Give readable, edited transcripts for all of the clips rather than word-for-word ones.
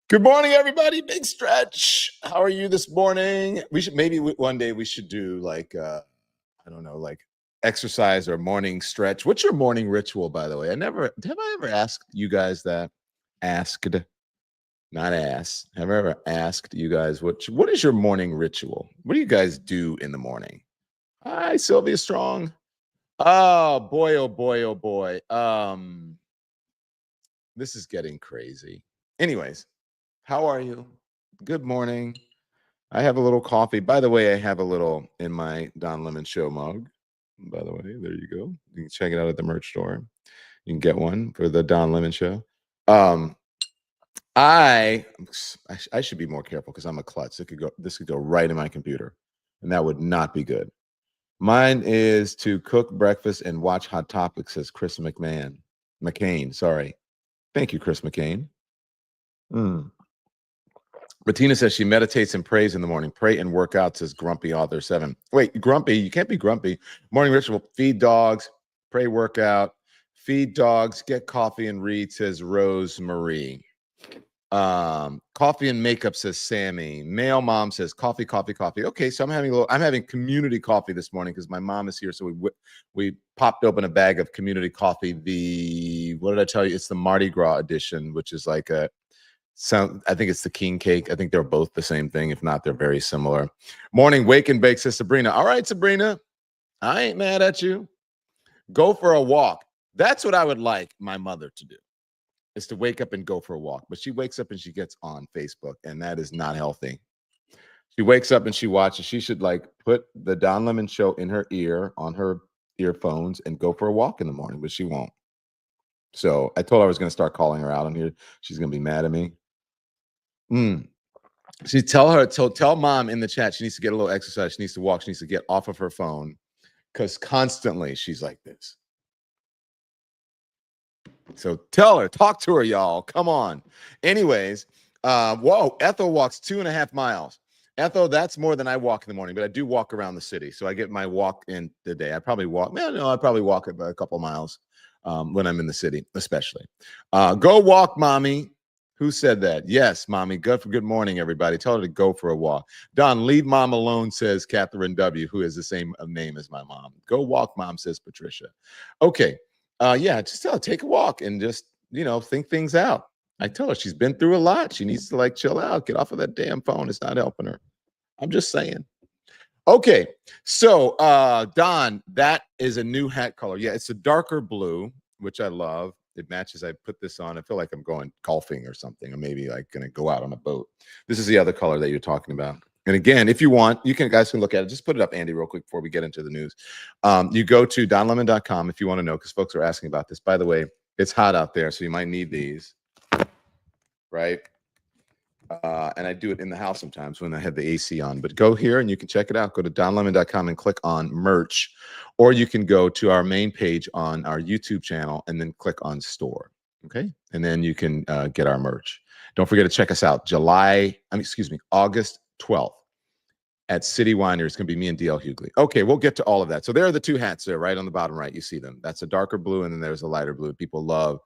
Good morning, everybody. Big stretch. How are you this morning? We should maybe one day we should do like I don't know, like exercise or morning stretch. What's your morning ritual, by the way? Have I ever asked you guys that? Asked, not asked. Have I ever asked you guys what is your morning ritual? What do you guys do in the morning? Hi, Sylvia Strong. Oh boy, oh boy, oh boy. This is getting crazy. Anyways, how are you? Good morning. I have a little coffee. By the way, I have a little in my Don Lemon Show mug. By the way, there you go. You can check it out at the merch store. You can get one for the Don Lemon Show. Um, I should be more careful because I'm a klutz. This could go right in my computer, and that would not be good. Mine is to cook breakfast and watch Hot Topics, says Chris McCain. Sorry. Thank you, Chris McCain. Bettina says she meditates and prays in the morning. Pray and work out, says Grumpy Author 7. Wait, Grumpy, you can't be grumpy. Morning ritual, feed dogs, pray, work out, feed dogs, get coffee and read, says Rose Marie. Coffee and makeup, says Sammy. Male mom says coffee, coffee, coffee. Okay, so I'm having community coffee this morning because my mom is here. So we popped open a bag of community coffee. What did I tell you? It's the Mardi Gras edition, which is like I think it's the king cake. I think they're both the same thing. If not, they're very similar. Morning wake and bake, says Sabrina. All right, Sabrina, I ain't mad at you. Go for a walk. That's what I would like my mother to do, is to wake up and go for a walk. But she wakes up and she gets on Facebook, and that is not healthy. She wakes up and she watches. She should like put the Don Lemon Show in her ear on her earphones and go for a walk in the morning, but she won't. So I told her I was going to start calling her out on here. She's going to be mad at me. She tell mom in the chat she needs to get a little exercise. She needs to walk. She needs to get off of her phone because constantly she's like this. So tell her, talk to her, y'all. Come on. Anyways, whoa, Ethel walks 2.5 miles. Ethel, that's more than I walk in the morning, but I do walk around the city. So I get my walk in the day. I probably walk a couple miles when I'm in the city, especially. Go walk, mommy. Who said that? Yes, mommy. Good morning, everybody. Tell her to go for a walk. Don, leave mom alone, says Catherine W., who has the same name as my mom. Go walk, mom, says Patricia. Okay. Yeah, just tell her, take a walk and just, think things out. I tell her she's been through a lot. She needs to like chill out, get off of that damn phone. It's not helping her. I'm just saying. Okay. So, Don, that is a new hat color. Yeah, it's a darker blue, which I love. It matches. I put this on. I feel like I'm going golfing or something, or maybe like going to go out on a boat. This is the other color that you're talking about. And again, if you want, guys can look at it. Just put it up, Andy, real quick before we get into the news. You go to donlemon.com if you want to know, because folks are asking about this. By the way, it's hot out there, so you might need these, right? And I do it in the house sometimes when I have the AC on. But go here and you can check it out. Go to donlemon.com and click on merch. Or you can go to our main page on our YouTube channel and then click on store. Okay? And then you can get our merch. Don't forget to check us out August 12th at City Winery. It's going to be me and DL Hughley. Okay, we'll get to all of that. So there are the two hats there, right on the bottom right. You see them. That's a darker blue, and then there's a lighter blue. People love.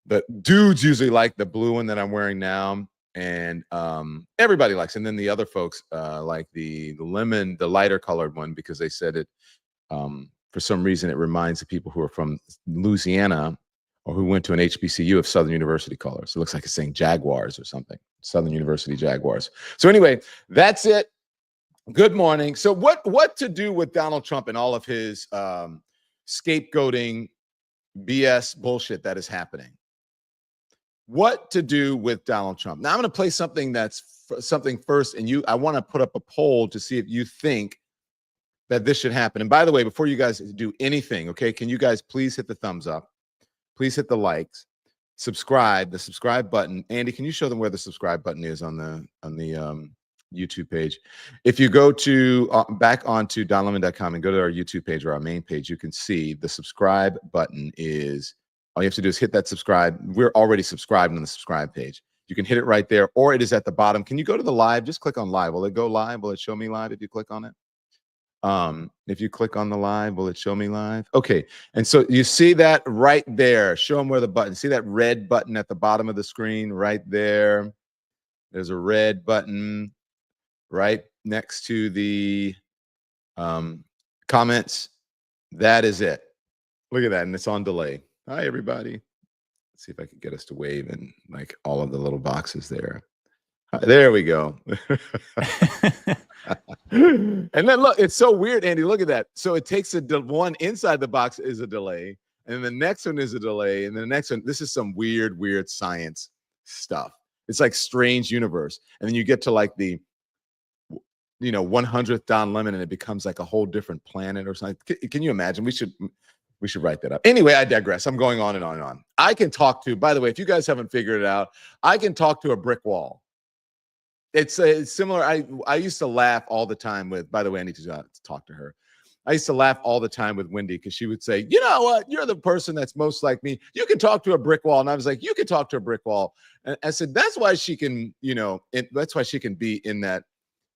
The dudes usually like the blue one that I'm wearing now. And everybody likes, and then the other folks like the lemon, the lighter colored one, because they said it for some reason it reminds the people who are from Louisiana or who went to an HBCU of Southern University colors. It looks like it's saying Jaguars or something, Southern University Jaguars. So anyway, that's it. Good morning. So what to do with Donald Trump and all of his scapegoating BS bullshit that is happening? What to do with Donald Trump? Now I'm going to play something something first, and I want to put up a poll to see if you think that this should happen. And by the way, before you guys do anything, okay, can you guys please hit the thumbs up? Please hit the likes, subscribe, the subscribe button. Andy, can you show them where the subscribe button is on the YouTube page? If you go to back onto donlemon.com and go to our YouTube page or our main page, you can see the subscribe button is. All you have to do is hit that subscribe. We're already subscribed on the subscribe page. You can hit it right there, or it is at the bottom. Can you go to the live? Just click on live. Will it go live? Will it show me live if you click on it? If you click on the live, will it show me live? Okay. And so you see that right there. Show them where the button. See that red button at the bottom of the screen right there? There's a red button right next to the comments. That is it. Look at that. And it's on delay. Hi, everybody. Let's see if I can get us to wave in like all of the little boxes there. There we go. And then look, it's so weird, Andy. Look at that. So it takes one inside the box is a delay, and the next one is a delay, and the next one. This is some weird science stuff. It's like strange universe, and then you get to like the 100th Don Lemon, and it becomes like a whole different planet or something. Can you imagine? We should write that up. Anyway, I digress. I'm going on and on and on. I can talk to. By the way, if you guys haven't figured it out, I can talk to a brick wall. It's similar. I used to laugh all the time with, by the way, I need to talk to her. I used to laugh all the time with Wendy because she would say, you know what, you're the person that's most like me. You can talk to a brick wall. And I was like, you can talk to a brick wall. And I said, that's why she can, that's why she can be in that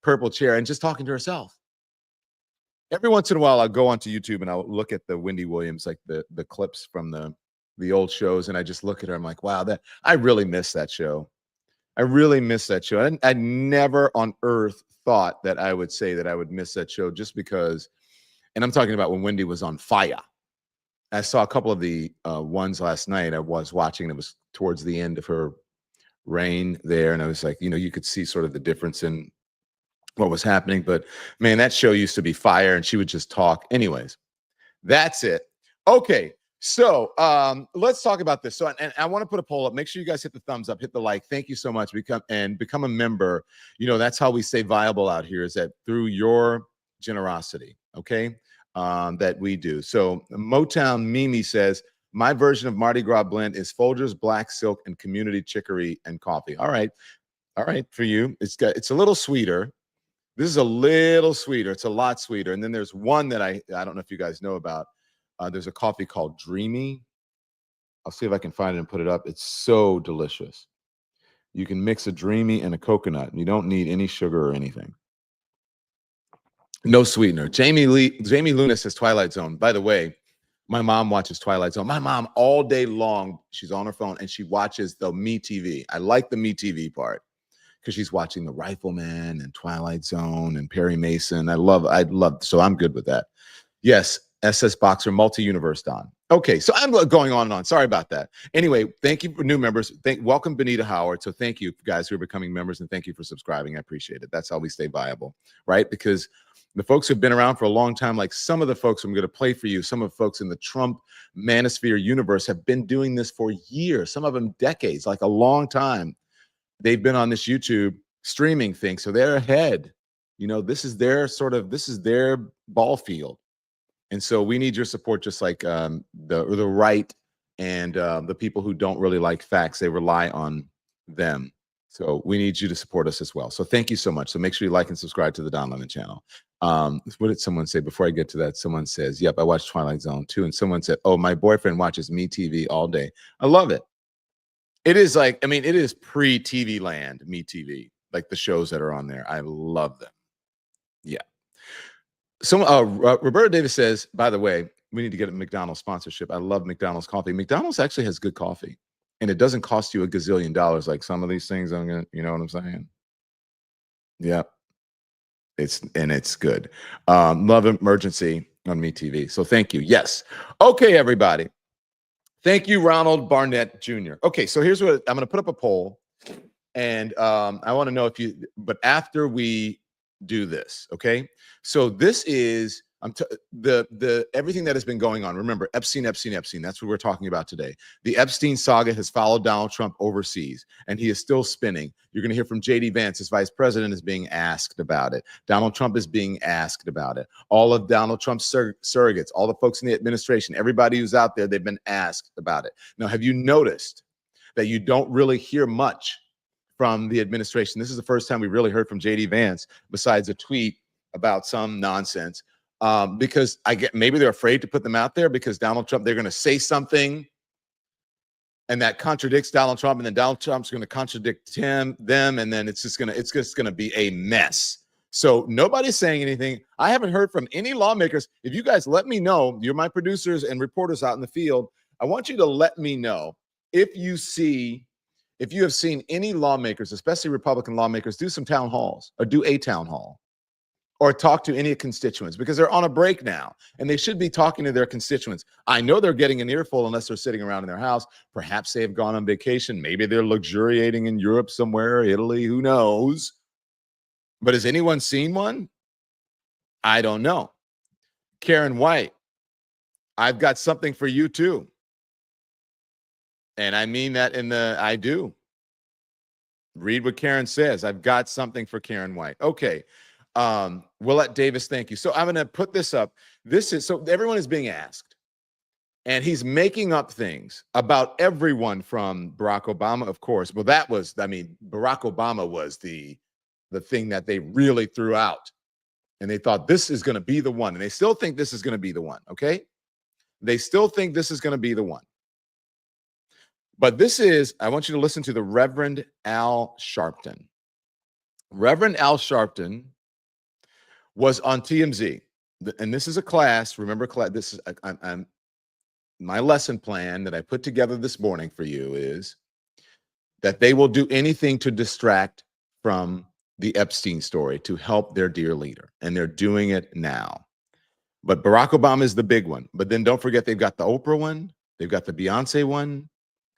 purple chair and just talking to herself. Every once in a while, I'll go onto YouTube and I'll look at the Wendy Williams, like the clips from the old shows. And I just look at her. I'm like, wow, I really miss that show. I really miss that show. I never on earth thought that I would say that I would miss that show just because, and I'm talking about when Wendy was on fire. I saw a couple of the ones last night I was watching. It was towards the end of her reign there. And I was like, you could see sort of the difference in what was happening. But man, that show used to be fire and she would just talk. Anyways, that's it. Okay. So let's talk about this. So, and I want to put a poll up. Make sure you guys hit the thumbs up, hit the like. Thank you so much. Become a member. That's how we stay viable out here, is that through your generosity. Okay, that we do. So Motown Mimi says, my version of Mardi Gras blend is Folgers Black Silk and Community Chicory and Coffee. All right, for you. It's a little sweeter. This is a little sweeter. It's a lot sweeter. And then there's one that I don't know if you guys know about. There's a coffee called Dreamy. I'll see if I can find it and put it up. It's so delicious. You can mix a Dreamy and a coconut. And you don't need any sugar or anything. No sweetener. Jamie Luna says Twilight Zone. By the way, my mom watches Twilight Zone. My mom all day long, she's on her phone and she watches the Me TV. I like the Me TV part because she's watching The Rifleman and Twilight Zone and Perry Mason. I love, so I'm good with that. Yes, SS Boxer, multi-universe Don. Okay, so I'm going on and on. Sorry about that. Anyway, thank you for new members. Welcome Benita Howard. So thank you guys who are becoming members, and thank you for subscribing. I appreciate it. That's how we stay viable, right? Because the folks who've been around for a long time, like some of the folks I'm going to play for you, some of the folks in the Trump manosphere universe have been doing this for years, some of them decades, like a long time. They've been on this YouTube streaming thing, so they're ahead. This is their ball field. And so we need your support, just like the right and the people who don't really like facts. They rely on them. So we need you to support us as well. So thank you so much. So make sure you like and subscribe to the Don Lemon channel. What did someone say before I get to that? Someone says, yep, I watch Twilight Zone too. And someone said, oh, my boyfriend watches Me TV all day. I love it. It is like, it is pre-TV land, Me TV, like the shows that are on there. I love them. Yeah. Roberta Davis says, by the way, we need to get a McDonald's sponsorship. I love McDonald's coffee. McDonald's actually has good coffee, and it doesn't cost you $1 gazillion like some of these things. You know what I'm saying? Yeah, it's good. Love Emergency on Me TV. So thank you. Yes. Okay, everybody. Thank you, Ronald Barnett Jr. Okay, so here's what I'm going to put up a poll, and I want to know if you. But after we do this, okay? So this is the everything that has been going on. Remember, Epstein. That's what we're talking about today. The Epstein saga has followed Donald Trump overseas, and he is still spinning. You're going to hear from J.D. Vance, his vice president, is being asked about it. Donald Trump is being asked about it. All of Donald Trump's surrogates, all the folks in the administration, everybody who's out there, they've been asked about it. Now, have you noticed that you don't really hear much from the administration? This is the first time we really heard from J.D. Vance, besides a tweet about some nonsense, because maybe they're afraid to put them out there because Donald Trump, they're going to say something and that contradicts Donald Trump, and then Donald Trump's going to contradict them, and then it's just going to be a mess. So nobody's saying anything. I haven't heard from any lawmakers. If you guys let me know, you're my producers and reporters out in the field. I want you to let me know if you see if you have seen any lawmakers, especially Republican lawmakers, do some town halls or do a town hall or talk to any constituents, because they're on a break now and they should be talking to their constituents. I know they're getting an earful unless they're sitting around in their house. Perhaps they have gone on vacation. Maybe they're luxuriating in Europe somewhere, Italy, who knows? But has anyone seen one? I don't know. Karen White, I've got something for you too. And I mean that I do. Read what Karen says. I've got something for Karen White. Okay. Willette Davis, thank you. So I'm going to put this up. So everyone is being asked, and he's making up things about everyone from Barack Obama, of course. Well, Barack Obama was the thing that they really threw out, and they thought this is going to be the one, and they still think this is going to be the one. Okay. They still think this is going to be the one. But I want you to listen to the Reverend Al Sharpton. Reverend Al Sharpton was on TMZ. And this is a class. Remember, this is my lesson plan that I put together this morning for you is that they will do anything to distract from the Epstein story to help their dear leader. And they're doing it now. But Barack Obama is the big one. But then don't forget, they've got the Oprah one. They've got the Beyonce one.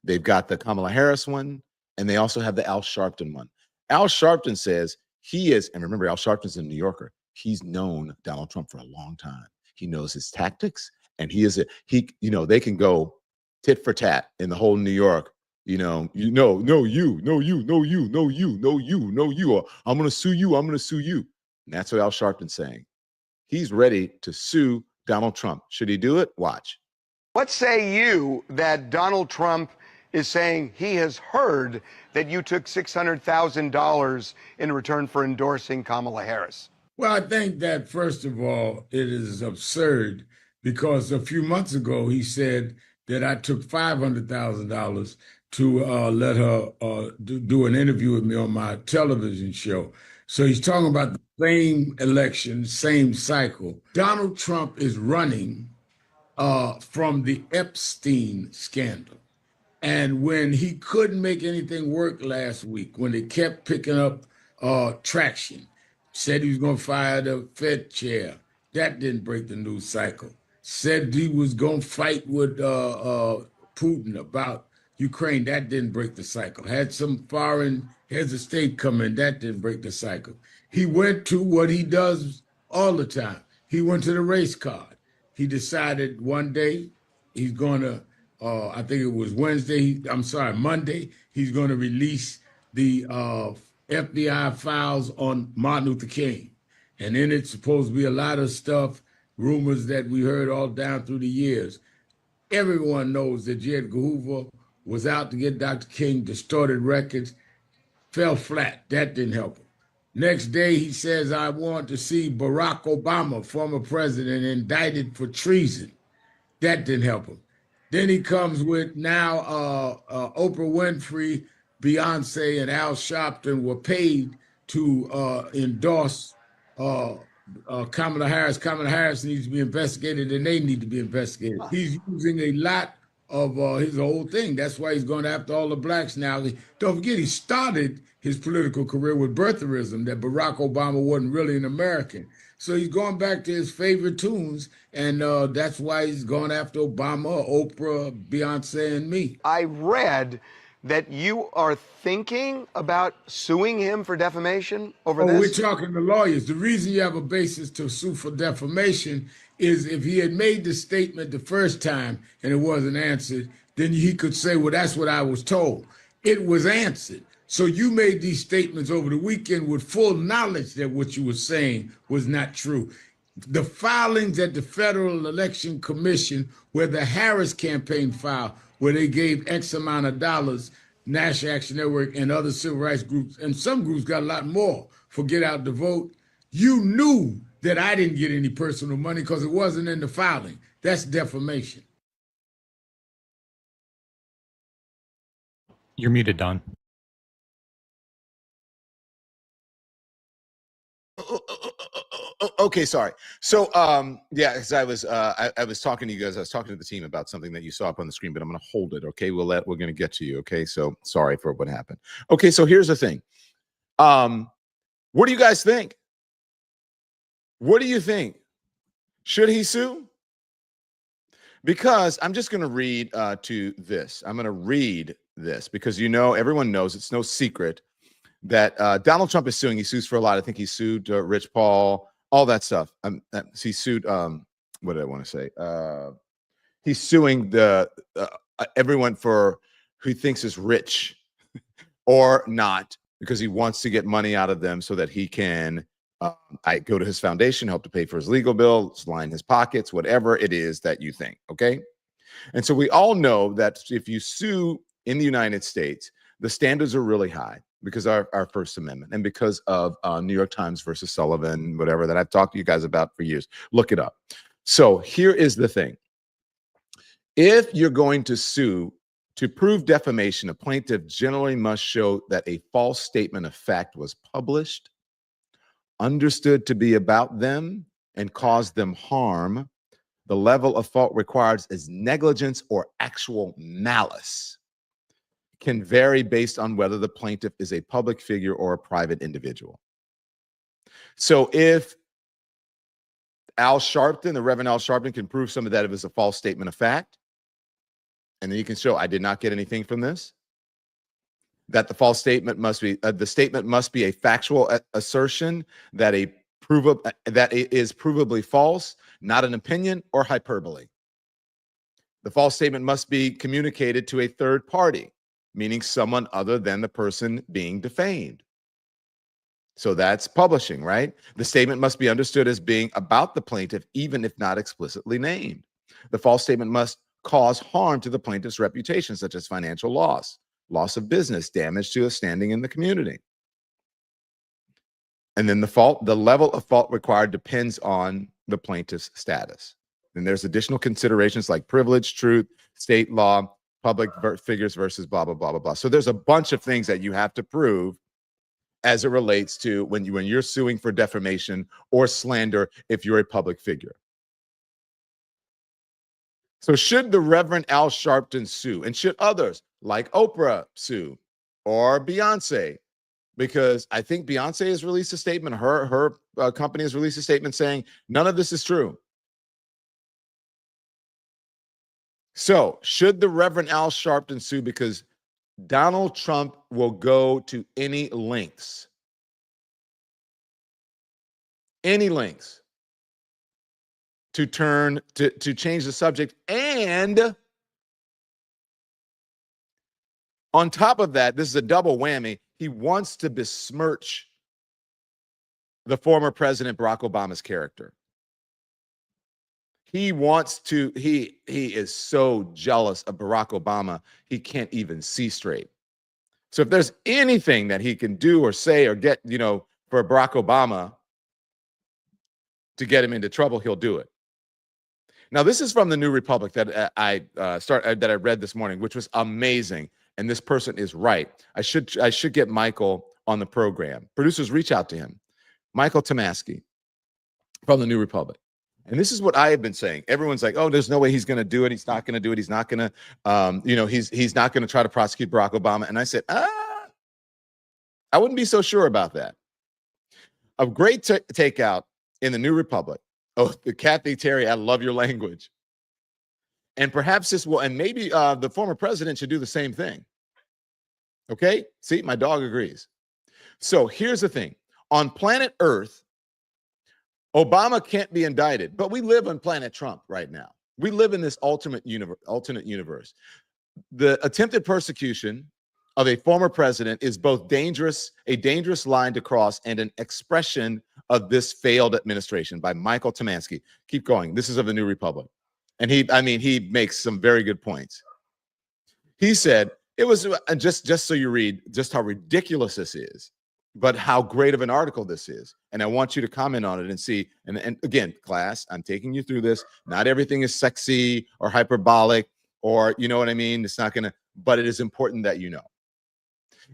They've got the Kamala Harris one, and they also have the Al Sharpton one. Al Sharpton says and remember, Al Sharpton's a New Yorker. He's known Donald Trump for a long time. He knows his tactics, and they can go tit for tat in the whole New York. No, you, or I'm going to sue you. I'm going to sue you. And that's what Al Sharpton's saying. He's ready to sue Donald Trump. Should he do it? Watch. What say you that Donald Trump is saying he has heard that you took $600,000 in return for endorsing Kamala Harris? Well, I think that, first of all, it is absurd because a few months ago he said that I took $500,000 to let her do an interview with me on my television show. So he's talking about the same election, same cycle. Donald Trump is running from the Epstein scandal. And when he couldn't make anything work last week, when they kept picking up traction, said he was going to fire the Fed chair. That didn't break the news cycle. Said he was going to fight with Putin about Ukraine. That didn't break the cycle. Had some foreign heads of state come in. That didn't break the cycle. He went to what he does all the time. He went to the race card. He decided one day he's going to, I think it was Monday, he's going to release the FBI files on Martin Luther King. And in it's supposed to be a lot of stuff, rumors that we heard all down through the years. Everyone knows that J. Edgar Hoover was out to get Dr. King, distorted records, fell flat. That didn't help him. Next day, he says, I want to see Barack Obama, former president, indicted for treason. That didn't help him. Then he comes with now Oprah Winfrey, Beyonce, and Al Sharpton were paid to endorse Kamala Harris. Kamala Harris needs to be investigated, and they need to be investigated. He's using a lot of his whole thing. That's why he's going after all the blacks now. Don't forget, he started his political career with birtherism, that Barack Obama wasn't really an American. So he's going back to his favorite tunes, and that's why he's going after Obama, Oprah, Beyonce, and me. I read that you are thinking about suing him for defamation over this? We're talking to lawyers. The reason you have a basis to sue for defamation is if he had made the statement the first time and it wasn't answered, then he could say, well, that's what I was told. It was answered. So you made these statements over the weekend with full knowledge that what you were saying was not true. The filings at the Federal Election Commission, where the Harris campaign filed, where they gave X amount of dollars, National Action Network and other civil rights groups, and some groups got a lot more for Get Out the Vote. You knew that I didn't get any personal money because it wasn't in the filing. That's defamation. You're muted, Don. Okay, sorry. So, yeah, because I was talking to you guys. I was talking to the team about something that you saw up on the screen, but I'm going to hold it. Okay, we're going to get to you. Okay, so sorry for what happened. Okay, so here's the thing. What do you guys think? What do you think? Should he sue? Because I'm just going to read to this. I'm going to read this because everyone knows it's no secret that Donald Trump is suing. He sues for a lot. I think he sued Rich Paul, all that stuff. He sued. What did I want to say? He's suing the everyone for who he thinks is rich or not because he wants to get money out of them so that he can I go to his foundation, help to pay for his legal bills, line his pockets, whatever it is that you think. Okay. And so we all know that if you sue in the United States, the standards are really high because our First Amendment and because of New York Times versus Sullivan, whatever that I've talked to you guys about for years. Look it up. So here is the thing. If you're going to sue to prove defamation, a plaintiff generally must show that a false statement of fact was published, understood to be about them, and caused them harm. The level of fault required is negligence or actual malice. Can vary based on whether the plaintiff is a public figure or a private individual. So if Al Sharpton, the Reverend Al Sharpton, can prove some of that it was a false statement of fact, and then you can show I did not get anything from this, that the false statement must be the statement must be a factual assertion that it is provably false, not an opinion or hyperbole. The false statement must be communicated to a third party, meaning someone other than the person being defamed. So that's publishing, right? The statement must be understood as being about the plaintiff, even if not explicitly named. The false statement must cause harm to the plaintiff's reputation, such as financial loss, loss of business, damage to a standing in the community. And then the level of fault required depends on the plaintiff's status. And there's additional considerations like privilege, truth, state law, public figures versus blah, blah, blah, blah, blah. So there's a bunch of things that you have to prove as it relates to when you're suing for defamation or slander if you're a public figure. So should the Reverend Al Sharpton sue? And should others like Oprah sue or Beyonce? Because I think Beyonce has released a statement, her company has released a statement saying none of this is true. So should the Reverend Al Sharpton sue? Because Donald Trump will go to any lengths to change the subject. And on top of that, this is a double whammy. He wants to besmirch the former President Barack Obama's character. He is so jealous of Barack Obama, he can't even see straight. So if there's anything that he can do or say or get, for Barack Obama to get him into trouble, he'll do it. Now, this is from the New Republic that I read this morning, which was amazing. And this person is right. I should get Michael on the program. Producers, reach out to him. Michael Tomasky from the New Republic. And this is what I have been saying. Everyone's like, oh, there's no way he's going to do it. He's not going to do it. He's not going to, he's not going to try to prosecute Barack Obama. And I said, I wouldn't be so sure about that. A great takeout in the New Republic. Oh, the Kathy Terry, I love your language. And perhaps this will, and maybe the former president should do the same thing. Okay? See, my dog agrees. So here's the thing. On planet Earth, Obama can't be indicted, but we live on planet Trump right now. We live in this alternate universe. The attempted persecution of a former president is both a dangerous line to cross and an expression of this failed administration by Michael Tomasky. Keep going. This is of the New Republic. And he makes some very good points. He said, it was just so you read just how ridiculous this is, but how great of an article this is. And I want you to comment on it and see. And again, class, I'm taking you through this. Not everything is sexy or hyperbolic or, you know what I mean? It's not going to, but it is important that you know.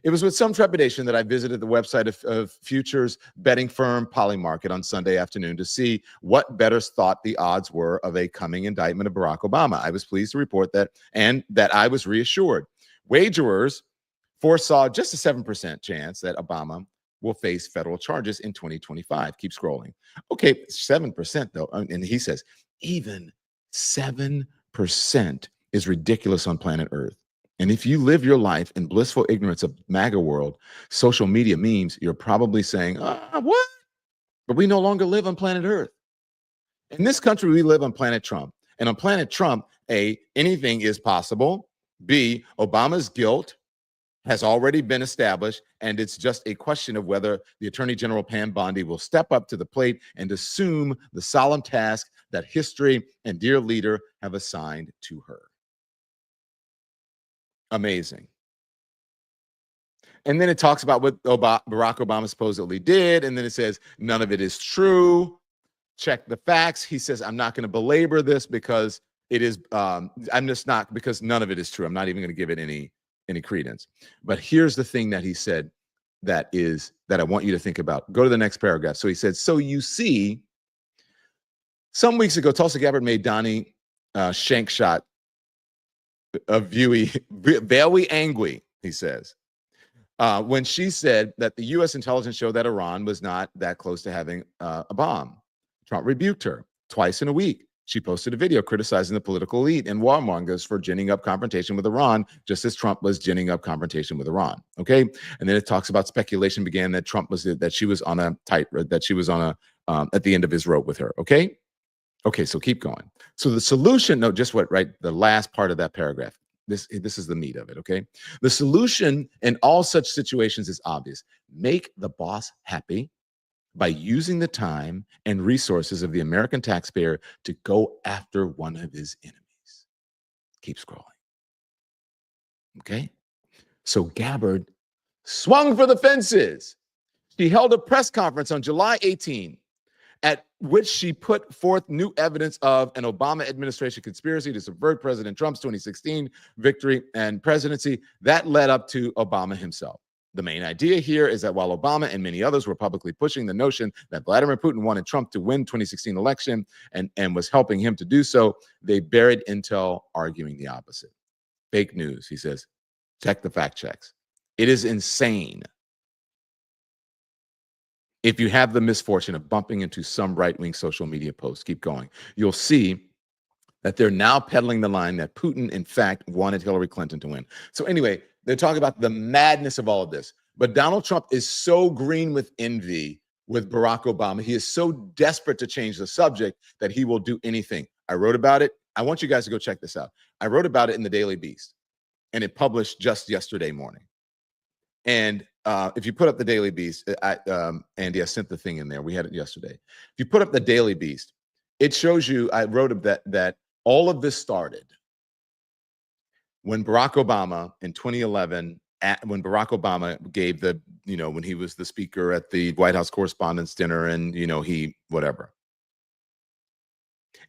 It was with some trepidation that I visited the website of futures betting firm Polymarket on Sunday afternoon to see what bettors thought the odds were of a coming indictment of Barack Obama. I was pleased to report that I was reassured. Wagerers foresaw just a 7% chance that Obama will face federal charges in 2025. Keep scrolling. Okay, 7% though. And he says, even 7% is ridiculous on planet Earth. And if you live your life in blissful ignorance of MAGA world, social media memes, you're probably saying, what? But we no longer live on planet Earth. In this country, we live on planet Trump. And on planet Trump, A, anything is possible. B, Obama's guilt has already been established, and it's just a question of whether the Attorney General Pam Bondi will step up to the plate and assume the solemn task that history and dear leader have assigned to her. Amazing. And then it talks about what Barack Obama supposedly did, and then it says none of it is true. Check the facts. He says, I'm not going to belabor this because it is, I'm just not, because none of it is true. I'm not even going to give it any credence. But here's the thing that he said that I want you to think about. Go to the next paragraph. So he said, so you see, some weeks ago, Tulsi Gabbard made Donnie shank shot very angry, he says, when she said that the U.S. intelligence showed that Iran was not that close to having a bomb. Trump rebuked her twice in a week. She posted a video criticizing the political elite and warmongers for ginning up confrontation with Iran, just as Trump was ginning up confrontation with Iran. Okay, and then it talks about speculation began that she was on a at the end of his rope with her. Okay, so keep going. So the solution, the last part of that paragraph. This is the meat of it. Okay, the solution in all such situations is obvious: make the boss happy by using the time and resources of the American taxpayer to go after one of his enemies. Keep scrolling. Okay? So Gabbard swung for the fences. She held a press conference on July 18, at which she put forth new evidence of an Obama administration conspiracy to subvert President Trump's 2016 victory and presidency that led up to Obama himself. The main idea here is that while Obama and many others were publicly pushing the notion that Vladimir Putin wanted Trump to win 2016 election and was helping him to do so, they buried intel arguing the opposite. Fake news, he says. Check the fact checks. It is insane. If you have the misfortune of bumping into some right-wing social media posts, keep going. You'll see that they're now peddling the line that Putin, in fact, wanted Hillary Clinton to win. So anyway, they're talking about the madness of all of this. But Donald Trump is so green with envy with Barack Obama. He is so desperate to change the subject that he will do anything. I wrote about it. I want you guys to go check this out. I wrote about it in the Daily Beast, and it published just yesterday morning. And if you put up the Daily Beast, Andy, I sent the thing in there. We had it yesterday. If you put up the Daily Beast, it shows you, I wrote that all of this started when Barack Obama in 2011, when Barack Obama gave when he was the speaker at the White House Correspondents' Dinner and, whatever.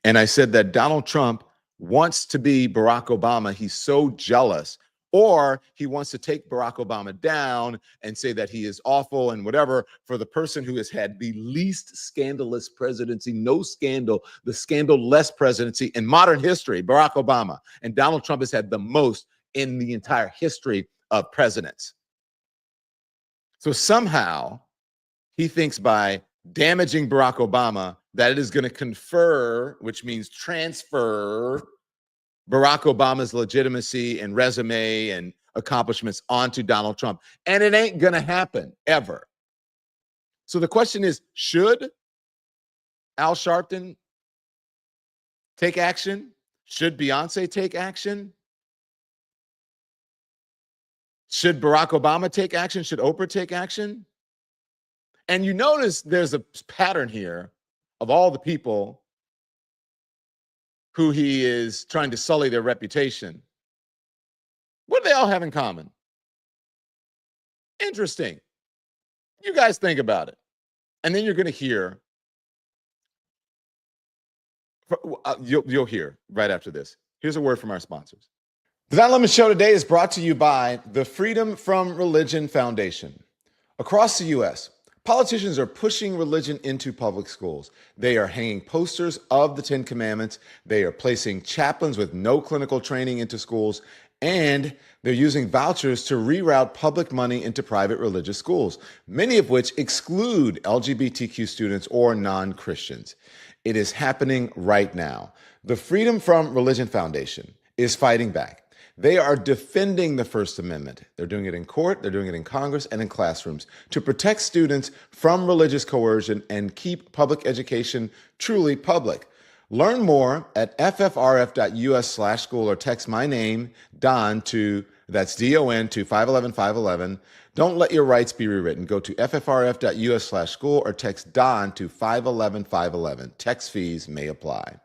And I said that Donald Trump wants to be Barack Obama. He's so jealous. Or he wants to take Barack Obama down and say that he is awful and whatever for the person who has had the least scandalous presidency, no scandal, the scandal-less presidency in modern history, Barack Obama. And Donald Trump has had the most in the entire history of presidents. So somehow he thinks by damaging Barack Obama that it is going to confer, which means transfer, Barack Obama's legitimacy and resume and accomplishments onto Donald Trump. And it ain't going to happen ever. So the question is, should Al Sharpton take action? Should Beyonce take action? Should Barack Obama take action? Should Oprah take action? And you notice there's a pattern here of all the people who he is trying to sully their reputation. What do they all have in common? Interesting. You guys think about it. And then you're going to hear, you'll hear right after this. Here's a word from our sponsors. The Don Lemon Show today is brought to you by the Freedom from Religion Foundation. Across the U.S., politicians are pushing religion into public schools. They are hanging posters of the Ten Commandments. They are placing chaplains with no clinical training into schools. And they're using vouchers to reroute public money into private religious schools, many of which exclude LGBTQ students or non-Christians. It is happening right now. The Freedom from Religion Foundation is fighting back. They are defending the First Amendment. They're doing it in court, they're doing it in Congress, and in classrooms to protect students from religious coercion and keep public education truly public. Learn more at ffrf.us/school or text my name, Don, that's DON, to 511-511. Don't let your rights be rewritten. Go to ffrf.us/school or text Don to 511-511. Text fees may apply.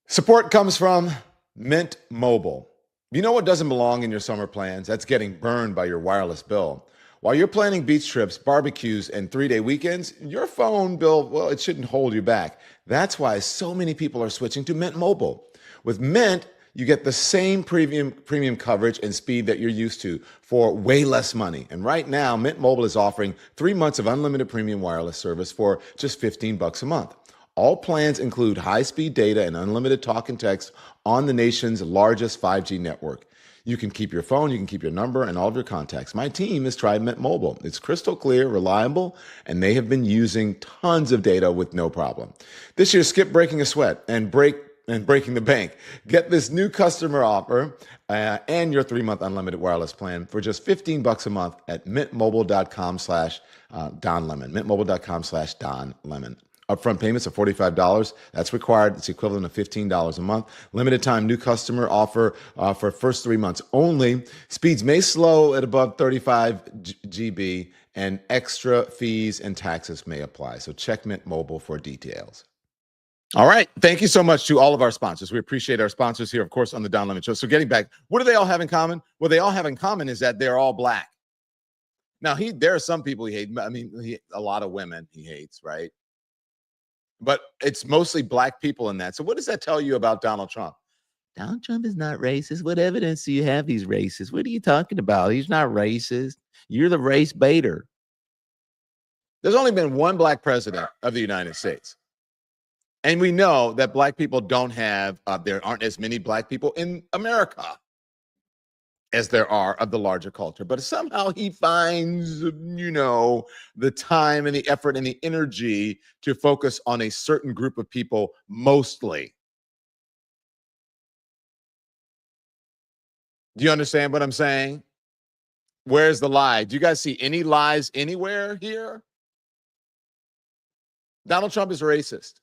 Support comes from Mint Mobile. You know what doesn't belong in your summer plans? That's getting burned by your wireless bill. While you're planning beach trips, barbecues, and 3-day weekends, your phone bill, well, it shouldn't hold you back. That's why so many people are switching to Mint Mobile. With Mint, you get the same premium coverage and speed that you're used to for way less money. And right now, Mint Mobile is offering 3 months of unlimited premium wireless service for just $15 a month. All plans include high-speed data and unlimited talk and text on the nation's largest 5G network. You can keep your phone, you can keep your number and all of your contacts. My team has tried Mint Mobile. It's crystal clear, reliable, and they have been using tons of data with no problem. This year, skip breaking a sweat and breaking the bank. Get this new customer offer and your 3-month unlimited wireless plan for just $15 a month at mintmobile.com/donlemon. mintmobile.com/donlemon. Upfront payments of $45. That's required. It's equivalent of $15 a month. Limited time new customer offer for first 3 months only. Speeds may slow at above 35 GB and extra fees and taxes may apply. So check Mint Mobile for details. All right. Thank you so much to all of our sponsors. We appreciate our sponsors here, of course, on the Don Lemon Show. So getting back, what do they all have in common? What they all have in common is that they're all black. Now, there are some people he hates. I mean, a lot of women he hates, right? But it's mostly black people in that. So what does that tell you about Donald Trump? Donald Trump is not racist. What evidence do you have he's racist? What are you talking about? He's not racist. You're the race baiter. There's only been one black president of the United States. And we know that black people don't have, there aren't as many black people in America as there are of the larger culture. But somehow he finds, the time and the effort and the energy to focus on a certain group of people mostly. Do you understand what I'm saying? Where's the lie? Do you guys see any lies anywhere here? Donald Trump is racist.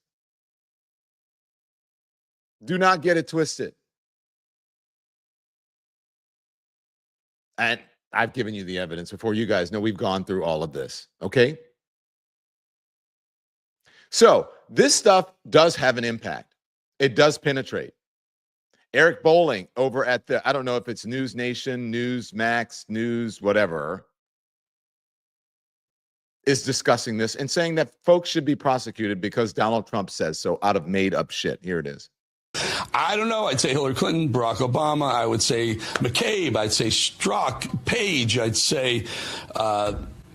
Do not get it twisted. And I've given you the evidence before. You guys know we've gone through all of this, okay? So this stuff does have an impact. It does penetrate. Eric Bolling over at I don't know if it's News Nation, News Max, News whatever, is discussing this and saying that folks should be prosecuted because Donald Trump says so out of made up shit. Here it is. I don't know. I'd say Hillary Clinton, Barack Obama. I would say McCabe. I'd say Strzok, Page. I'd say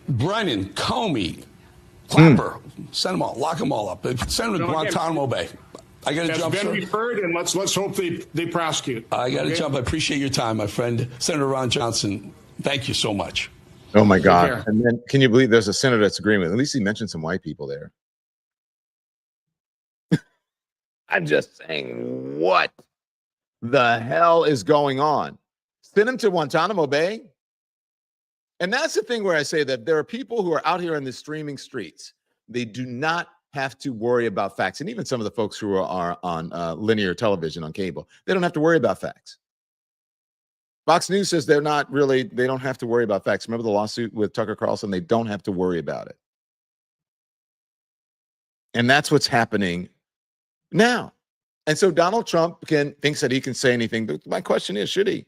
Brennan, Comey, Clapper. Send them all. Lock them all up. Send them to Guantanamo Bay. I got to jump. That's been referred, and let's hope they prosecute. I got to jump. I appreciate your time, my friend. Senator Ron Johnson, thank you so much. Oh, my God. And then can you believe there's a senator that's agreeing with? At least he mentioned some white people there. I'm just saying, what the hell is going on? Send him to Guantanamo Bay? And that's the thing where I say that there are people who are out here in the streaming streets. They do not have to worry about facts. And even some of the folks who are on linear television, on cable, they don't have to worry about facts. Fox News says they don't have to worry about facts. Remember the lawsuit with Tucker Carlson? They don't have to worry about it. And that's what's happening now. And so Donald Trump thinks that he can say anything. But my question is, should he?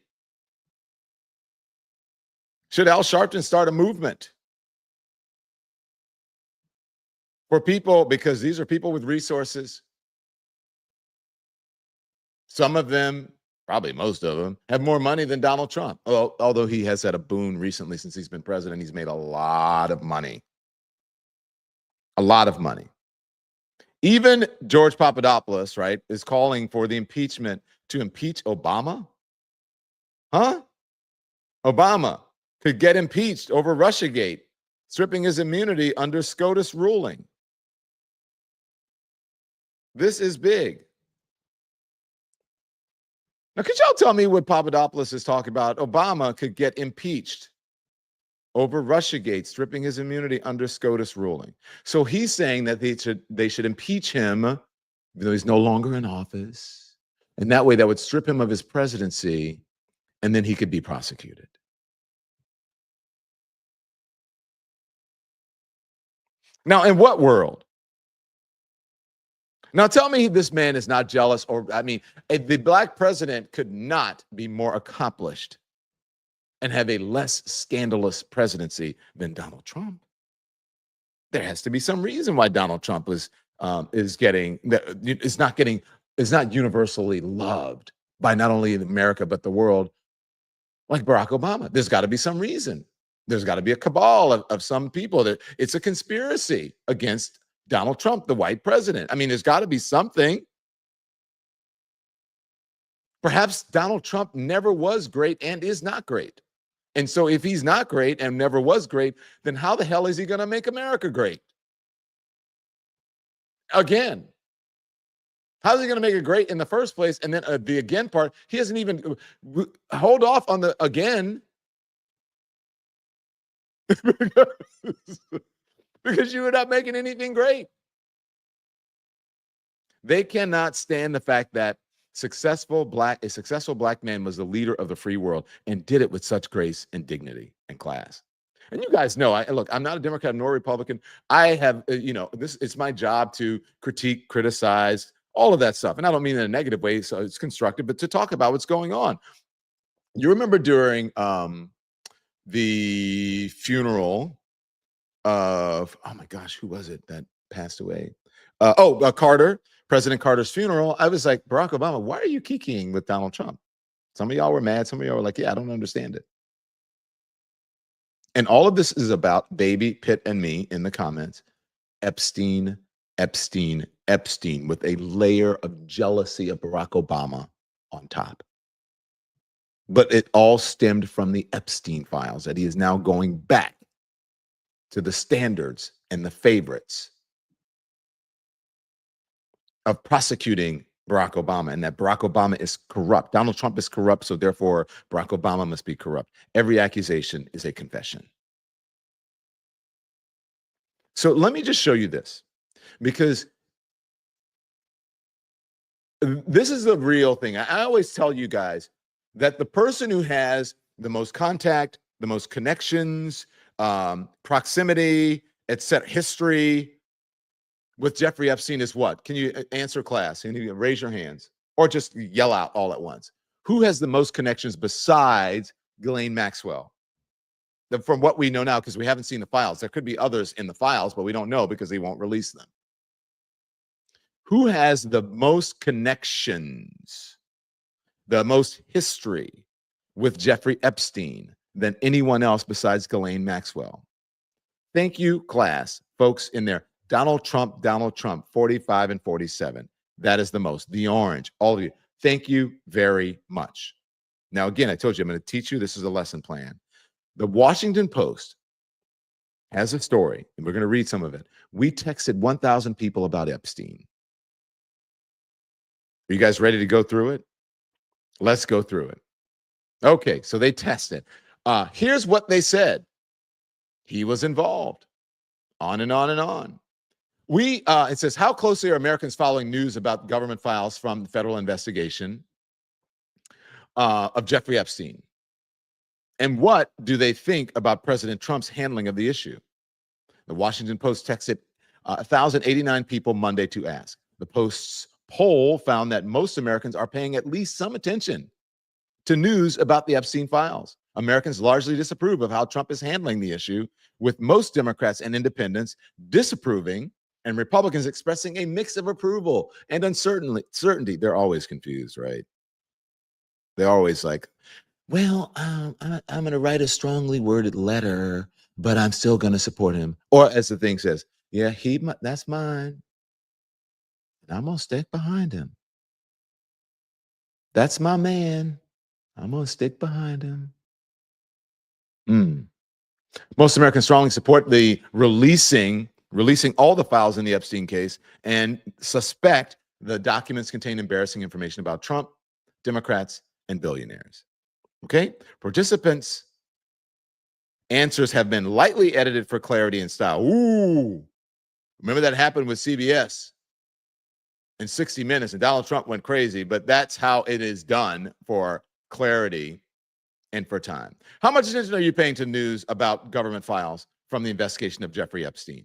Should Al Sharpton start a movement for people? Because these are people with resources. Some of them probably most of them, have more money than Donald Trump. Well, although he has had a boon recently since he's been president, he's made a lot of money. A lot of money. Even George Papadopoulos, right, is calling for the impeachment to impeach Obama. Huh? Obama could get impeached over Russiagate, stripping his immunity under SCOTUS ruling. This is big. Now, could y'all tell me what Papadopoulos is talking about? Obama could get impeached over Russiagate, stripping his immunity under SCOTUS ruling. So he's saying that they should impeach him, even though he's no longer in office. And that way that would strip him of his presidency, and then he could be prosecuted. Now, in what world? Now, tell me this man is not jealous, or, I mean, the black president could not be more accomplished and have a less scandalous presidency than Donald Trump. There has to be some reason why Donald Trump is not universally loved by not only America, but the world, like Barack Obama. There's got to be some reason. There's got to be a cabal of some people that it's a conspiracy against Donald Trump, the white president. I mean, there's got to be something. Perhaps Donald Trump never was great and is not great. And so if he's not great and never was great, then how the hell is he going to make America great? Again. How is he going to make it great in the first place? And then the again part, he doesn't even hold off on the again. Because you are not making anything great. They cannot stand the fact that a successful black man was the leader of the free world and did it with such grace and dignity and class. And you guys know, look, I'm not a Democrat nor a Republican. I have, it's my job to critique, criticize, all of that stuff. And I don't mean in a negative way, so it's constructive, but to talk about what's going on. You remember during the funeral of, oh my gosh, who was it that passed away? Carter, President Carter's funeral. I was like, Barack Obama, why are you kikiing with Donald Trump? Some of y'all were mad. Some of y'all were like, yeah, I don't understand it. And all of this is about baby Pitt and me in the comments. Epstein, Epstein, Epstein, with a layer of jealousy of Barack Obama on top. But it all stemmed from the Epstein files that he is now going back to the standards and the favorites of prosecuting Barack Obama, and that Barack Obama is corrupt. Donald Trump is corrupt, so therefore Barack Obama must be corrupt. Every accusation is a confession. So let me just show you this, because this is the real thing. I always tell you guys that the person who has the most contact, the most connections, proximity, etc., history with Jeffrey Epstein is what? Can you answer, class? Can you raise your hands or just yell out all at once? Who has the most connections besides Ghislaine Maxwell? From what we know now, because we haven't seen the files. There could be others in the files, but we don't know because they won't release them. Who has the most connections, the most history with Jeffrey Epstein than anyone else besides Ghislaine Maxwell? Thank you, class. Folks in there. Donald Trump, 45 and 47. That is the most. The orange, all of you. Thank you very much. Now, again, I told you I'm going to teach you. This is a lesson plan. The Washington Post has a story, and we're going to read some of it. We texted 1,000 people about Epstein. Are you guys ready to go through it? Let's go through it. Okay, so they tested. Here's what they said. He was involved. On and on and on. It says, how closely are Americans following news about government files from the federal investigation of Jeffrey Epstein? And what do they think about President Trump's handling of the issue? The Washington Post texted 1,089 people Monday to ask. The Post's poll found that most Americans are paying at least some attention to news about the Epstein files. Americans largely disapprove of how Trump is handling the issue, with most Democrats and independents disapproving and Republicans expressing a mix of approval and uncertainty. They're always confused, right? They're always like, well, I'm going to write a strongly worded letter, but I'm still going to support him. Or as the thing says, yeah, that's mine. I'm going to stick behind him. That's my man. I'm going to stick behind him. Most Americans strongly support the releasing all the files in the Epstein case and suspect the documents contain embarrassing information about Trump, Democrats, and billionaires. Okay? Participants' answers have been lightly edited for clarity and style. Ooh. Remember that happened with CBS in 60 Minutes, and Donald Trump went crazy, but that's how it is done for clarity and for time. How much attention are you paying to news about government files from the investigation of Jeffrey Epstein?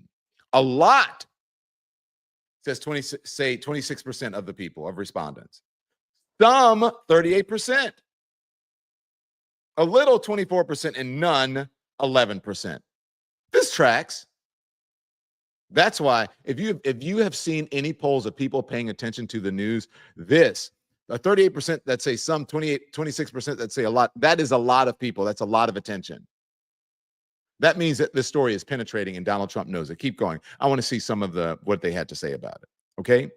A lot, says 26% of the people, of respondents. Some, 38%. A little, 24%, and none, 11%. This tracks. That's why if you have seen any polls of people paying attention to the news, this, 38% that say some, 26% that say a lot, that is a lot of people. That's a lot of attention. That means that this story is penetrating and Donald Trump knows it. Keep going. I want to see some of what they had to say about it. Okay.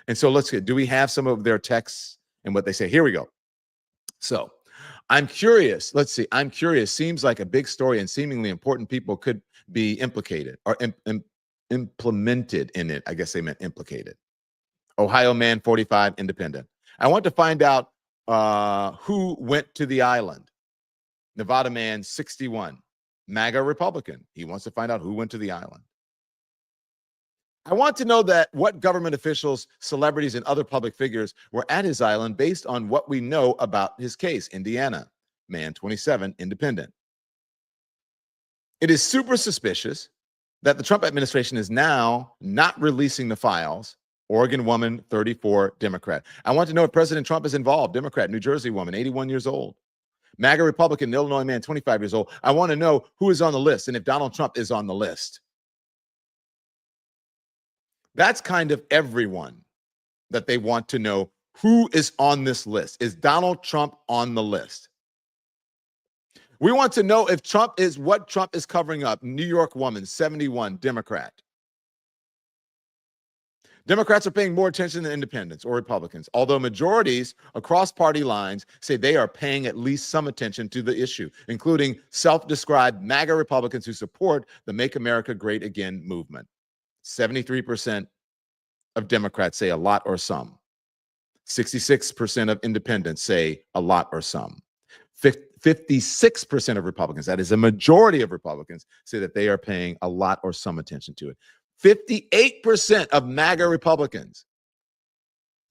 And so let's get, do we have some of their texts and what they say? Here we go. So I'm curious. Let's see. I'm curious. Seems like a big story and seemingly important people could be implicated or implemented in it. I guess they meant implicated. Ohio man, 45, independent. I want to find out who went to the island. Nevada man, 61. MAGA Republican. He wants to find out who went to the island. I want to know that what government officials, celebrities, and other public figures were at his island based on what we know about his case. Indiana, man, 27, independent. It is super suspicious that the Trump administration is now not releasing the files. Oregon woman, 34, Democrat. I want to know if President Trump is involved. Democrat, New Jersey woman, 81 years old. MAGA Republican, Illinois man, 25 years old. I want to know who is on the list and if Donald Trump is on the list. That's kind of everyone that they want to know who is on this list. Is Donald Trump on the list? We want to know if Trump is what Trump is covering up. New York woman, 71, Democrat. Democrats are paying more attention than independents or Republicans, although majorities across party lines say they are paying at least some attention to the issue, including self-described MAGA Republicans who support the Make America Great Again movement. 73% of Democrats say a lot or some. 66% of independents say a lot or some. 56% of Republicans, that is a majority of Republicans, say that they are paying a lot or some attention to it. 58% of MAGA Republicans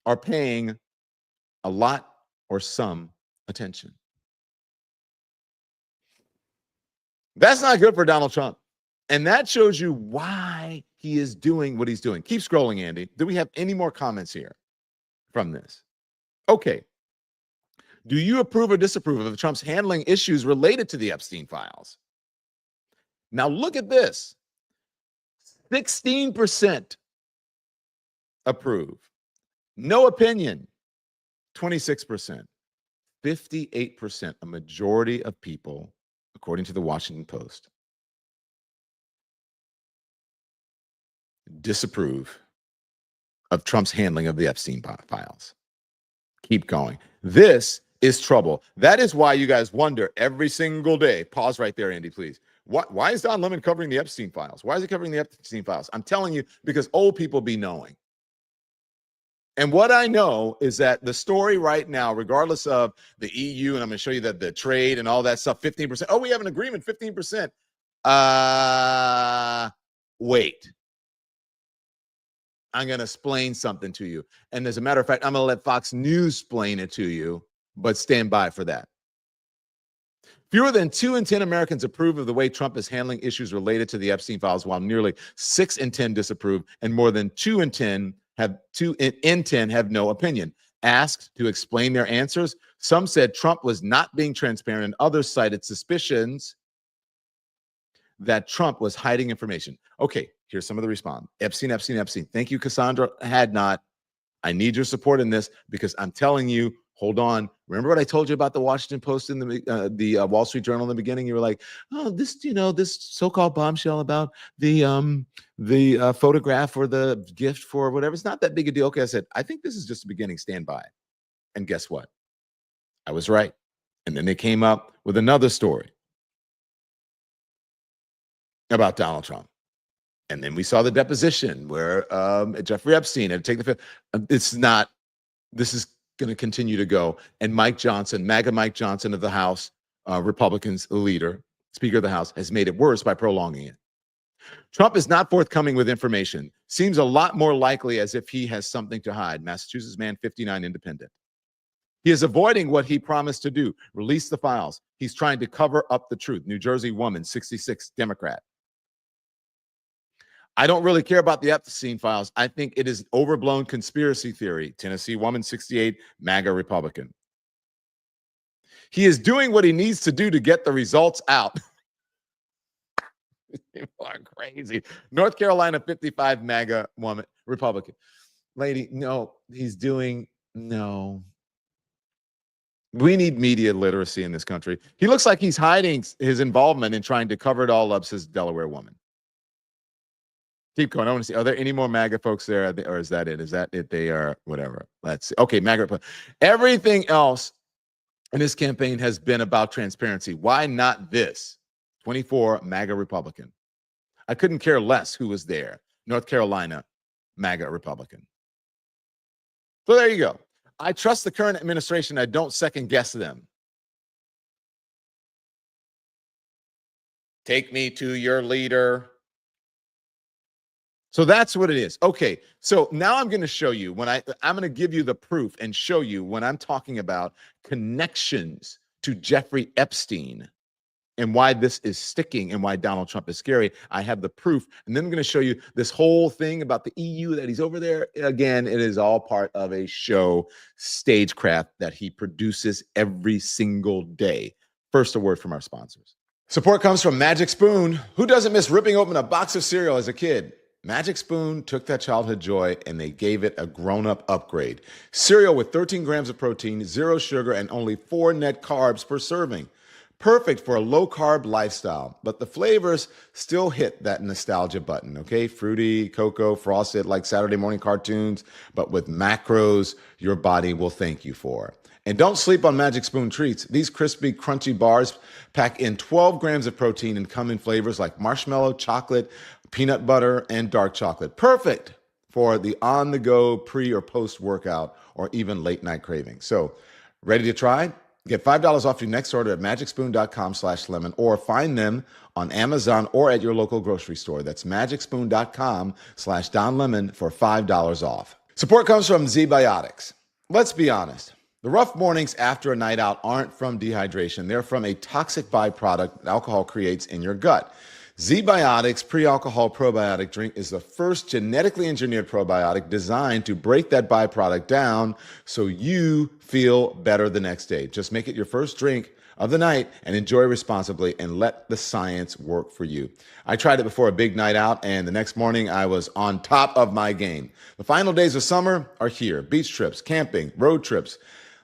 are paying a lot or some attention. That's not good for Donald Trump. And that shows you why he is doing what he's doing. Keep scrolling, Andy. Do we have any more comments here from this? Okay. Do you approve or disapprove of Trump's handling issues related to the Epstein files? Now look at this. 16% approve. No opinion, 26%. 58%, a majority of people, according to the Washington Post, disapprove of Trump's handling of the Epstein files. Keep going. This is trouble. That is why you guys wonder every single day. Pause right there, Andy, please. Why is Don Lemon covering the Epstein files? Why is he covering the Epstein files? I'm telling you, because old people be knowing. And what I know is that the story right now, regardless of the EU, and I'm going to show you that the trade and all that stuff, 15%. Oh, we have an agreement, 15%. Wait. I'm going to explain something to you. And as a matter of fact, I'm going to let Fox News explain it to you, but stand by for that. Fewer than 2 in 10 Americans approve of the way Trump is handling issues related to the Epstein files, while nearly 6 in 10 disapprove, and more than 2 in 10 have no opinion. Asked to explain their answers, some said Trump was not being transparent, and others cited suspicions that Trump was hiding information. Okay, here's some of the response. Epstein. Thank you, Cassandra Hadnot. I need your support in this because I'm telling you, hold on. Remember what I told you about the Washington Post and the Wall Street Journal in the beginning? You were like, oh, this so-called bombshell about the photograph or the gift for whatever. It's not that big a deal. Okay, I said, I think this is just the beginning. Stand by. And guess what? I was right. And then they came up with another story about Donald Trump. And then we saw the deposition where Jeffrey Epstein had to take the fifth. This is going to continue to go. And Mike Johnson, MAGA Mike Johnson of the House, Republicans leader, Speaker of the House, has made it worse by prolonging it. Trump is not forthcoming with information. Seems a lot more likely as if he has something to hide. Massachusetts man, 59, independent. He is avoiding what he promised to do, release the files. He's trying to cover up the truth. New Jersey woman, 66, Democrat. I don't really care about the Epstein files. I think it is overblown conspiracy theory. Tennessee woman, 68, MAGA Republican. He is doing what he needs to do to get the results out. People are crazy. North Carolina, 55, MAGA woman, Republican. Lady, no, no. We need media literacy in this country. He looks like he's hiding his involvement in trying to cover it all up, says Delaware woman. Keep going. I want to see. Are there any more MAGA folks there? Or is that it? Is that it? They are whatever. Let's see. Okay, MAGA. Everything else in this campaign has been about transparency. Why not this? 24, MAGA Republican. I couldn't care less who was there. North Carolina, MAGA Republican. So there you go. I trust the current administration. I don't second guess them. Take me to your leader. So that's what it is. Okay, so now I'm going to show you I'm going to give you the proof and show you when I'm talking about connections to Jeffrey Epstein and why this is sticking and why Donald Trump is scary. I have the proof, and then I'm going to show you this whole thing about the EU that he's over there. Again, it is all part of a show, stagecraft that he produces every single day. First, a word from our sponsors. Support comes from Magic Spoon. Who doesn't miss ripping open a box of cereal as a kid? Magic Spoon took that childhood joy and they gave it a grown-up upgrade. Cereal with 13 grams of protein, 0 sugar, and only 4 net carbs per serving. Perfect for a low-carb lifestyle, but the flavors still hit that nostalgia button, okay? Fruity, cocoa, frosted like Saturday morning cartoons, but with macros your body will thank you for. And don't sleep on Magic Spoon treats. These crispy, crunchy bars pack in 12 grams of protein and come in flavors like marshmallow, chocolate, peanut butter, and dark chocolate. Perfect for the on-the-go pre- or post-workout or even late-night craving. So, ready to try? Get $5 off your next order at magicspoon.com/lemon or find them on Amazon or at your local grocery store. That's magicspoon.com/donlemon for $5 off. Support comes from Z-Biotics. Let's be honest. The rough mornings after a night out aren't from dehydration. They're from a toxic byproduct that alcohol creates in your gut. Z-Biotics pre-alcohol probiotic drink is the first genetically engineered probiotic designed to break that byproduct down so you feel better the next day. Just make it your first drink of the night and enjoy responsibly and let the science work for you. I tried it before a big night out and the next morning I was on top of my game. The final days of summer are here. Beach trips, camping, road trips.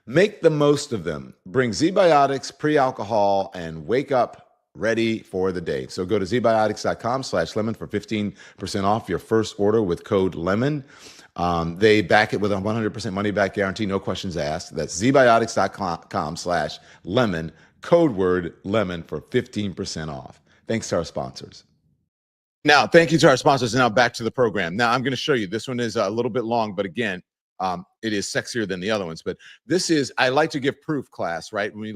Make the most of them. Bring Z-Biotics pre-alcohol and wake up ready for the day. So go to zbiotics.com/lemon for 15% off your first order with code LEMON. They back it with a 100% money back guarantee, no questions asked. That's zbiotics.com/lemon, code word LEMON for 15% off. Thanks to our sponsors. Now, thank you to our sponsors. Now back to the program. Now I'm going to show you. This one is a little bit long, but again, it is sexier than the other ones, but this is, I like to give proof class, right? When you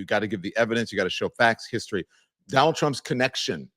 got to give the evidence, you got to show facts, history. Donald Trump's connection,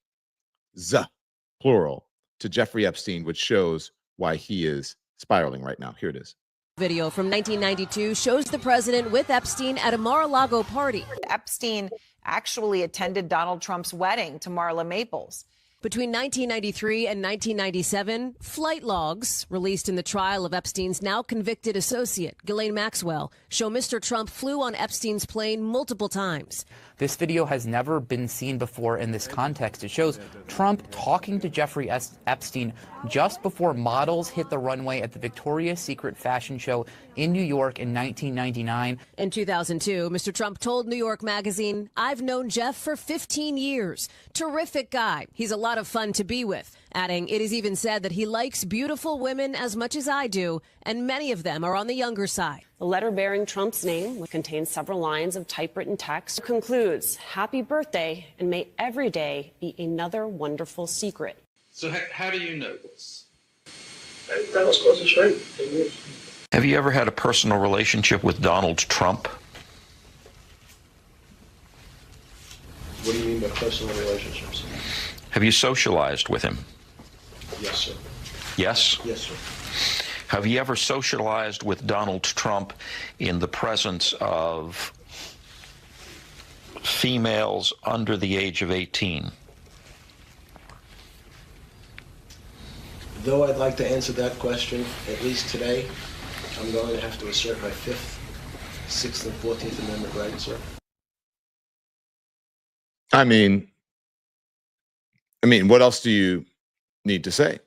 plural, to Jeffrey Epstein, which shows why he is spiraling right now. Here it is. Video from 1992 shows the president with Epstein at a Mar-a-Lago party. Epstein actually attended Donald Trump's wedding to Marla Maples. Between 1993 and 1997, flight logs released in the trial of Epstein's now convicted associate, Ghislaine Maxwell, show Mr. Trump flew on Epstein's plane multiple times. This video has never been seen before in this context. It shows Trump talking to Jeffrey Epstein just before models hit the runway at the Victoria's Secret fashion show in New York in 1999. In 2002, Mr. Trump told New York Magazine, "I've known Jeff for 15 years. Terrific guy. He's a lot of fun to be with." Adding, "It is even said that he likes beautiful women as much as I do, and many of them are on the younger side." The letter bearing Trump's name contains several lines of typewritten text. It concludes, "Happy birthday, and may every day be another wonderful secret." So how do you know this? That was close to straight. Have you ever had a personal relationship with Donald Trump? What do you mean by personal relationships? Have you socialized with him? Yes, sir. Yes? Yes, sir. Have you ever socialized with Donald Trump in the presence of females under the age of 18? Though I'd like to answer that question, at least today, I'm going to have to assert my 5th, 6th, and 14th Amendment rights, sir. I mean, what else do you need to say?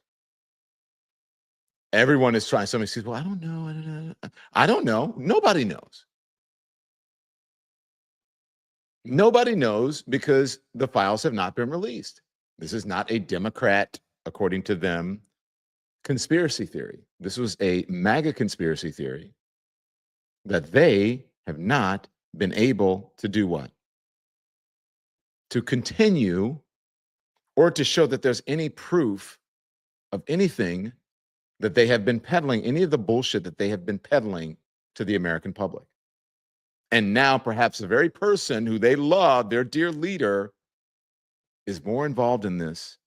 Everyone is trying. Somebody says, "Well, I don't know. I don't know. Nobody knows. Nobody knows because the files have not been released. This is not a Democrat, according to them, conspiracy theory. This was a MAGA conspiracy theory that they have not been able to do what? To continue or to show that there's any proof of anything that they have been peddling, any of the bullshit that they have been peddling to the American public. And now perhaps the very person who they love, their dear leader, is more involved in this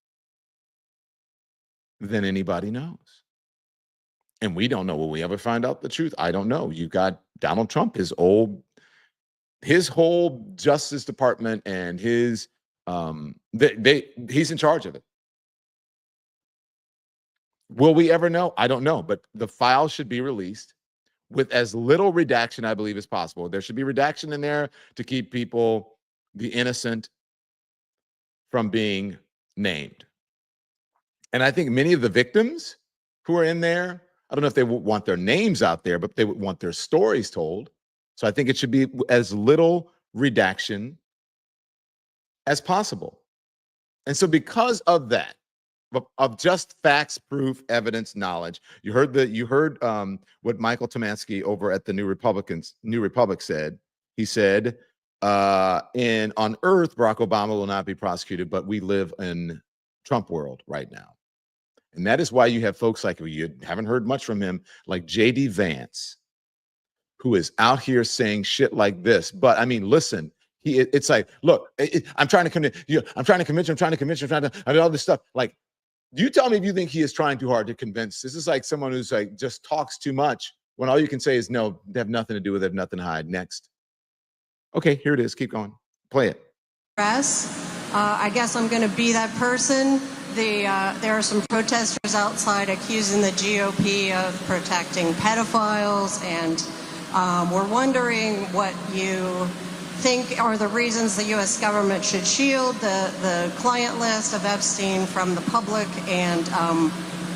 than anybody knows. And we don't know. Will we ever find out the truth? I don't know. You got Donald Trump, his whole Justice Department and his he's in charge of it. Will we ever know? I don't know, but the file should be released with as little redaction, I believe, as possible. There should be redaction in there to keep people, the innocent, from being named. And I think many of the victims who are in there, I don't know if they want their names out there, but they would want their stories told. So I think it should be as little redaction as possible. And so because of that, of just facts, proof, evidence, knowledge, you heard what Michael Tomansky over at the New Republic said. He said, on Earth, Barack Obama will not be prosecuted, but we live in Trump world right now. And that is why you have folks like, you haven't heard much from him, like J.D. Vance, who is out here saying shit like this. But I mean, listen, it's like, look, I'm trying to convince you, I'm trying to, I mean, all this stuff. Like, you tell me if you think he is trying too hard to convince. This is like someone who's like, just talks too much when all you can say is, no, they have nothing to do with it, have nothing to hide. Next. Okay, here it is. Keep going. Play it. I guess I'm going to be that person. There are some protesters outside accusing the GOP of protecting pedophiles, and we're wondering what you think are the reasons the U.S. government should shield the client list of Epstein from the public, and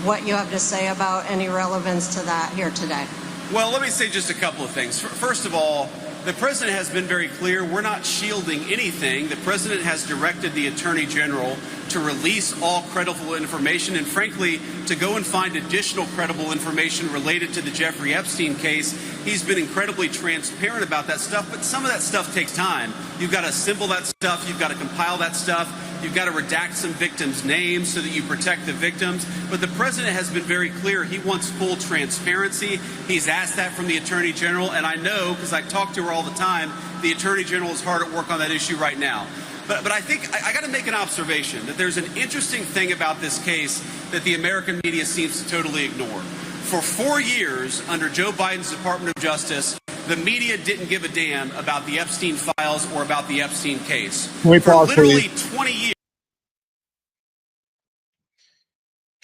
what you have to say about any relevance to that here today. Well, let me say just a couple of things. First of all, the president has been very clear. We're not shielding anything. The president has directed the attorney general to release all credible information and, frankly, to go and find additional credible information related to the Jeffrey Epstein case. He's been incredibly transparent about that stuff, but some of that stuff takes time. You've got to assemble that stuff. You've got to compile that stuff. You've got to redact some victims' names so that you protect the victims. But the president has been very clear. He wants full transparency. He's asked that from the attorney general. And I know, because I talk to her all the time, the attorney general is hard at work on that issue right now. But I think I got to make an observation that there's an interesting thing about this case that the American media seems to totally ignore. For 4 years, under Joe Biden's Department of Justice, the media didn't give a damn about the Epstein files or about the Epstein case. Can we pause, for literally please? 20 years.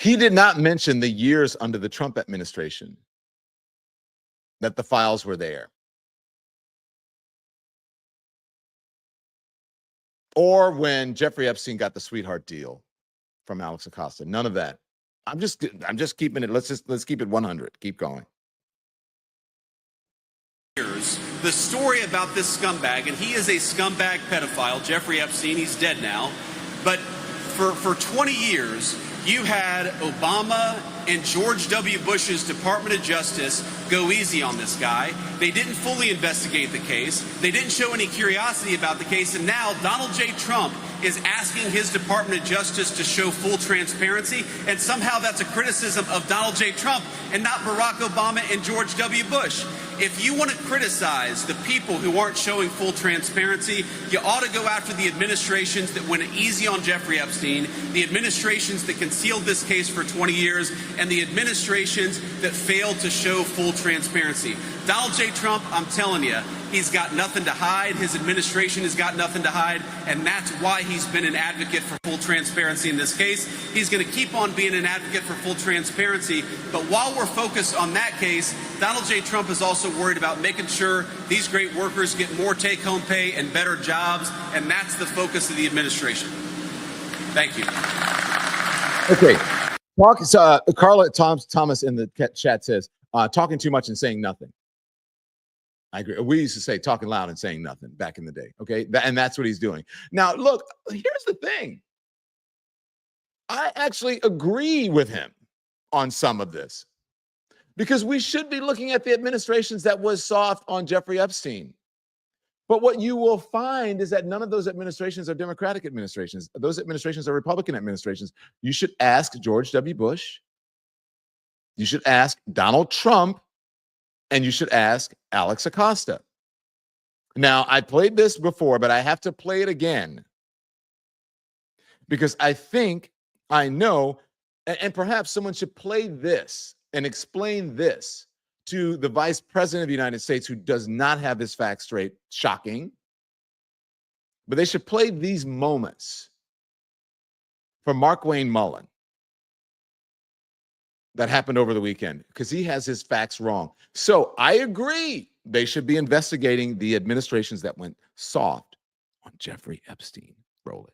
He did not mention the years under the Trump administration that the files were there. Or when Jeffrey Epstein got the sweetheart deal from Alex Acosta. None of that. I'm just keeping it. Let's keep it 100. Keep going. The story about this scumbag, and he is a scumbag pedophile, Jeffrey Epstein, he's dead now, but for 20 years, you had Obama and George W. Bush's Department of Justice go easy on this guy. They didn't fully investigate the case. They didn't show any curiosity about the case. And now Donald J. Trump is asking his Department of Justice to show full transparency. And somehow that's a criticism of Donald J. Trump and not Barack Obama and George W. Bush. If you want to criticize the people who aren't showing full transparency, you ought to go after the administrations that went easy on Jeffrey Epstein, the administrations that concealed this case for 20 years, and the administrations that failed to show full transparency. Donald J. Trump, I'm telling you, he's got nothing to hide. His administration has got nothing to hide, and that's why he's been an advocate for full transparency in this case. He's going to keep on being an advocate for full transparency, but while we're focused on that case, Donald J. Trump is also worried about making sure these great workers get more take-home pay and better jobs, and that's the focus of the administration. Thank you. Okay. Carla Thomas in the chat says, talking too much and saying nothing. I agree. We used to say talking loud and saying nothing back in the day. Okay. And that's what he's doing. Now, look, here's the thing. I actually agree with him on some of this because we should be looking at the administrations that was soft on Jeffrey Epstein. But what you will find is that none of those administrations are Democratic administrations. Those administrations are Republican administrations. You should ask George W. Bush. You should ask Donald Trump. And you should ask Alex Acosta. Now, I played this before, but I have to play it again because I know, and perhaps someone should play this and explain this to the Vice President of the United States who does not have his facts straight. Shocking. But they should play these moments for Mark Wayne Mullen that happened over the weekend because he has his facts wrong. So I agree. They should be investigating the administrations that went soft on Jeffrey Epstein. Roll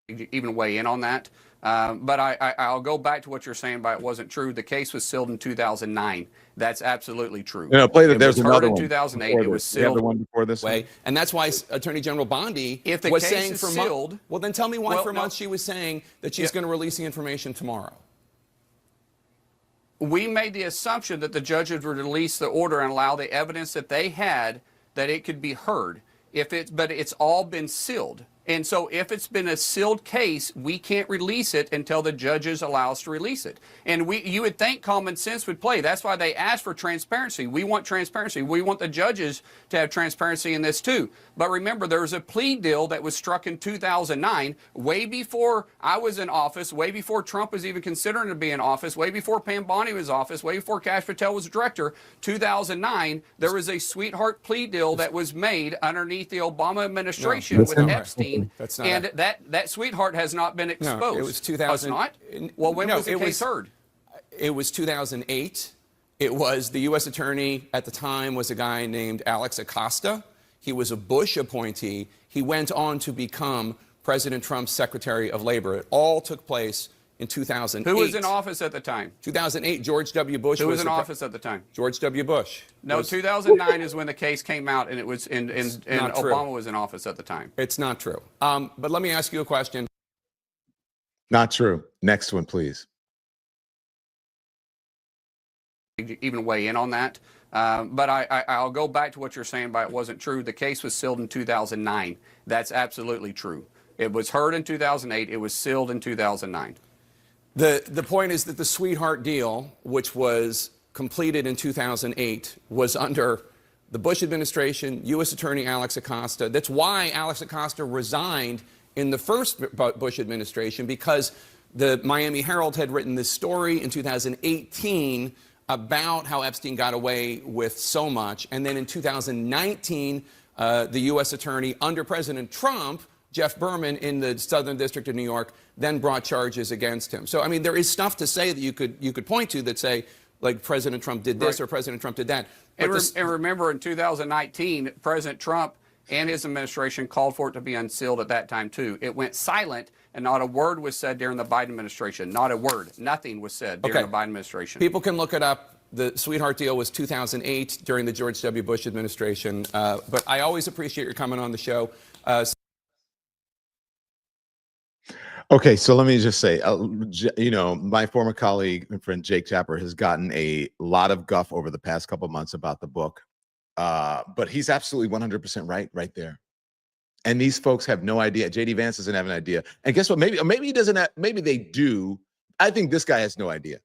it. Even weigh in on that. But I'll go back to what you're saying about it wasn't true. The case was sealed in 2009. That's absolutely true. Play that. There's another in one. 2008. It was sealed. The one before this way. And that's why Attorney General Bondi was saying for months. Well, then tell me why for months she was saying that she's going to release the information tomorrow. We made the assumption that the judges would release the order and allow the evidence that they had that it could be heard. But it's all been sealed. And so if it's been a sealed case, we can't release it until the judges allow us to release it. And you would think common sense would play. That's why they asked for transparency. We want transparency. We want the judges to have transparency in this too. But remember, there was a plea deal that was struck in 2009, way before I was in office, way before Trump was even considering to be in office, way before Pam Bondi was in office, way before Kash Patel was director. 2009, there was a sweetheart plea deal that was made underneath the Obama administration with Epstein. That's not and that sweetheart has not been exposed. No, it was 2000. Not? Well, when was the case heard? It was 2008. It was the U.S. attorney at the time was a guy named Alex Acosta. He was a Bush appointee. He went on to become President Trump's Secretary of Labor. It all took place in 2008. Who was in office at the time? 2008, George W. Bush. Who was in office at the time? George W. Bush. No, 2009 is when the case came out, and it was and Obama was in office at the time. It's not true. But let me ask you a question. Not true. Next one, please. Even weigh in on that. But I'll go back to what you're saying about it wasn't true. The case was sealed in 2009. That's absolutely true. It was heard in 2008. It was sealed in 2009. The point is that the sweetheart deal, which was completed in 2008, was under the Bush administration, U.S. Attorney Alex Acosta. That's why Alex Acosta resigned in the first Bush administration, because the Miami Herald had written this story in 2018 about how Epstein got away with so much. And then in 2019, the U.S. attorney under President Trump Jeff Berman in the Southern District of New York then brought charges against him. So, I mean, there is stuff to say that you could point to that say, like, President Trump did this or President Trump did that. And remember, in 2019, President Trump and his administration called for it to be unsealed at that time, too. It went silent, and not a word was said during the Biden administration. Not a word. Nothing was said during the Biden administration. People can look it up. The sweetheart deal was 2008 during the George W. Bush administration. But I always appreciate your coming on the show. Okay, so let me just say, you know, my former colleague and friend Jake Tapper has gotten a lot of guff over the past couple of months about the book, but he's absolutely 100% right there. And these folks have no idea. JD Vance doesn't have an idea. And guess what? Maybe he doesn't have, maybe they do. I think this guy has no idea.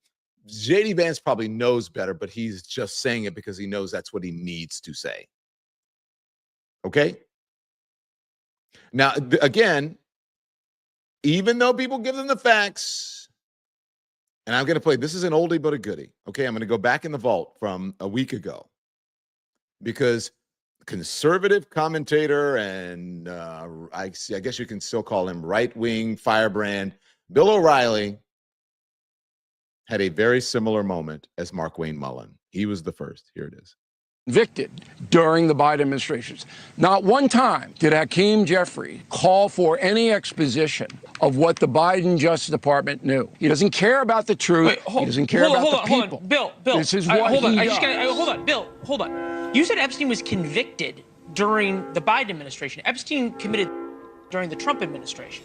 JD Vance probably knows better, but he's just saying it because he knows that's what he needs to say. Okay? Now, again, even though people give them the facts, and I'm going to play, this is an oldie but a goodie. Okay, I'm going to go back in the vault from a week ago because conservative commentator and I guess you can still call him right-wing firebrand, Bill O'Reilly, had a very similar moment as Markwayne Mullin. He was the first. Here it is. Convicted during the Biden administrations. Not one time did Hakeem Jeffrey call for any exposition of what the Biden Justice Department knew. He doesn't care about the truth. He doesn't care about the people. Bill, this is what hold on. he does. Hold on, Bill, hold on. You said Epstein was convicted during the Biden administration. Epstein committed during the Trump administration.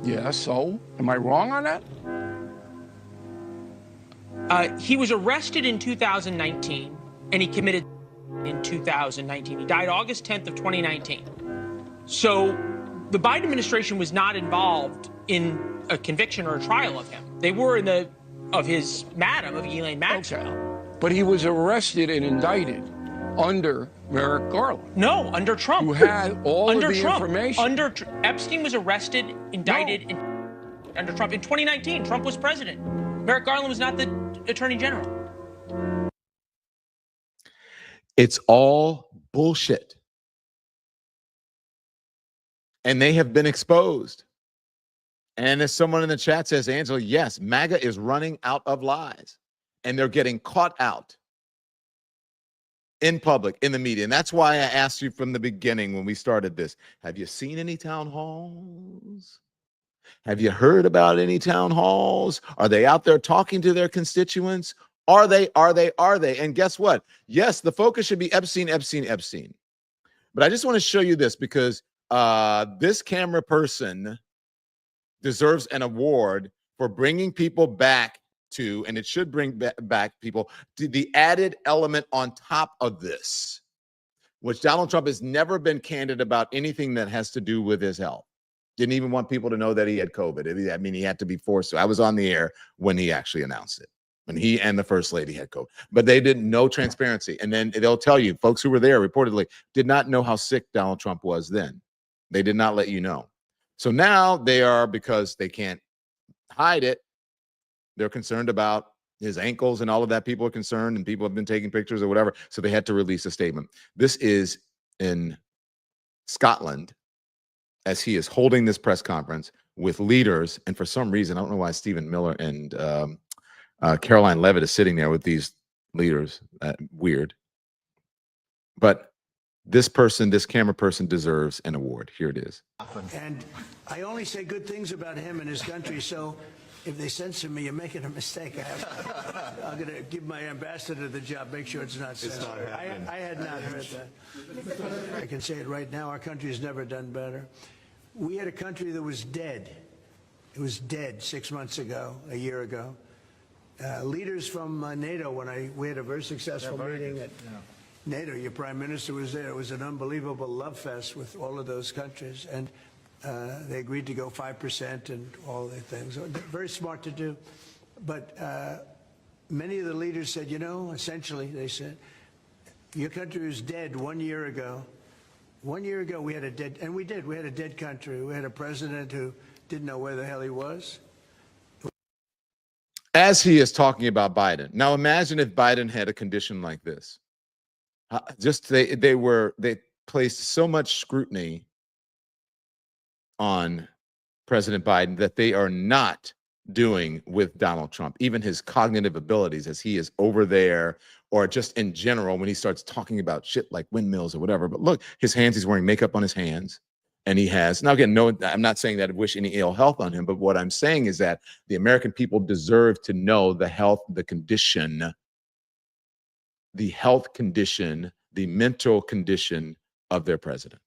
Yeah, so am I wrong on that? He was arrested in 2019, and he committed in 2019. He died August 10th of 2019. So the Biden administration was not involved in a conviction or a trial of him. They were in of Elaine Maxwell. Okay. But he was arrested and indicted under Merrick Garland. No, under Trump. Who had all under of the Trump. information. Epstein was arrested, indicted under Trump in 2019. Trump was president. Merrick Garland was not the Attorney General. It's all bullshit. And they have been exposed. And as someone in the chat says, Angela, yes, MAGA is running out of lies. And they're getting caught out in public, in the media. And that's why I asked you from the beginning when we started this, have you seen any town halls? Have you heard about any town halls? Are they out there talking to their constituents? Are they? And guess what? Yes, the focus should be Epstein. But I just want to show you this because this camera person deserves an award for bringing people back to, and it should bring back people to the added element on top of this, which Donald Trump has never been candid about anything that has to do with his health. Didn't even want people to know that he had COVID. I mean, he had to be forced to. I was on the air when he actually announced it, when he and the first lady had COVID. But they didn't know transparency. And then they'll tell you, folks who were there reportedly did not know how sick Donald Trump was then. They did not let you know. So now they are, because they can't hide it, they're concerned about his ankles and all of that. People are concerned and people have been taking pictures or whatever. So they had to release a statement. This is in Scotland, as he is holding this press conference with leaders. And for some reason, I don't know why Stephen Miller and Caroline Levitt is sitting there with these leaders. Weird. But this person, this camera person, deserves an award. Here it is. And I only say good things about him and his country, so if they censor me, you're making a mistake. I'm going to give my ambassador the job, make sure it's not censored. I had not heard that. I can say it right now, our country has never done better. We had a country that was dead. It was dead 6 months ago, a year ago. Leaders from NATO, we had a very successful meeting at NATO. Your prime minister was there. It was an unbelievable love fest with all of those countries. And they agreed to go 5% and all the things. Very smart to do. But many of the leaders said, you know, essentially, they said, your country was dead 1 year ago. 1 year ago, we had a dead, and we did. We had a dead country. We had a president who didn't know where the hell he was. As he is talking about Biden. Now, imagine if Biden had a condition like this. placed so much scrutiny on President Biden that they are not doing with Donald Trump, even his cognitive abilities as he is over there, or just in general when he starts talking about shit like windmills or whatever. But look, his hands, he's wearing makeup on his hands. And he has, now again, no, I'm not saying that I wish any ill health on him, but what I'm saying is that the American people deserve to know the health, the condition, the health condition, the mental condition of their president.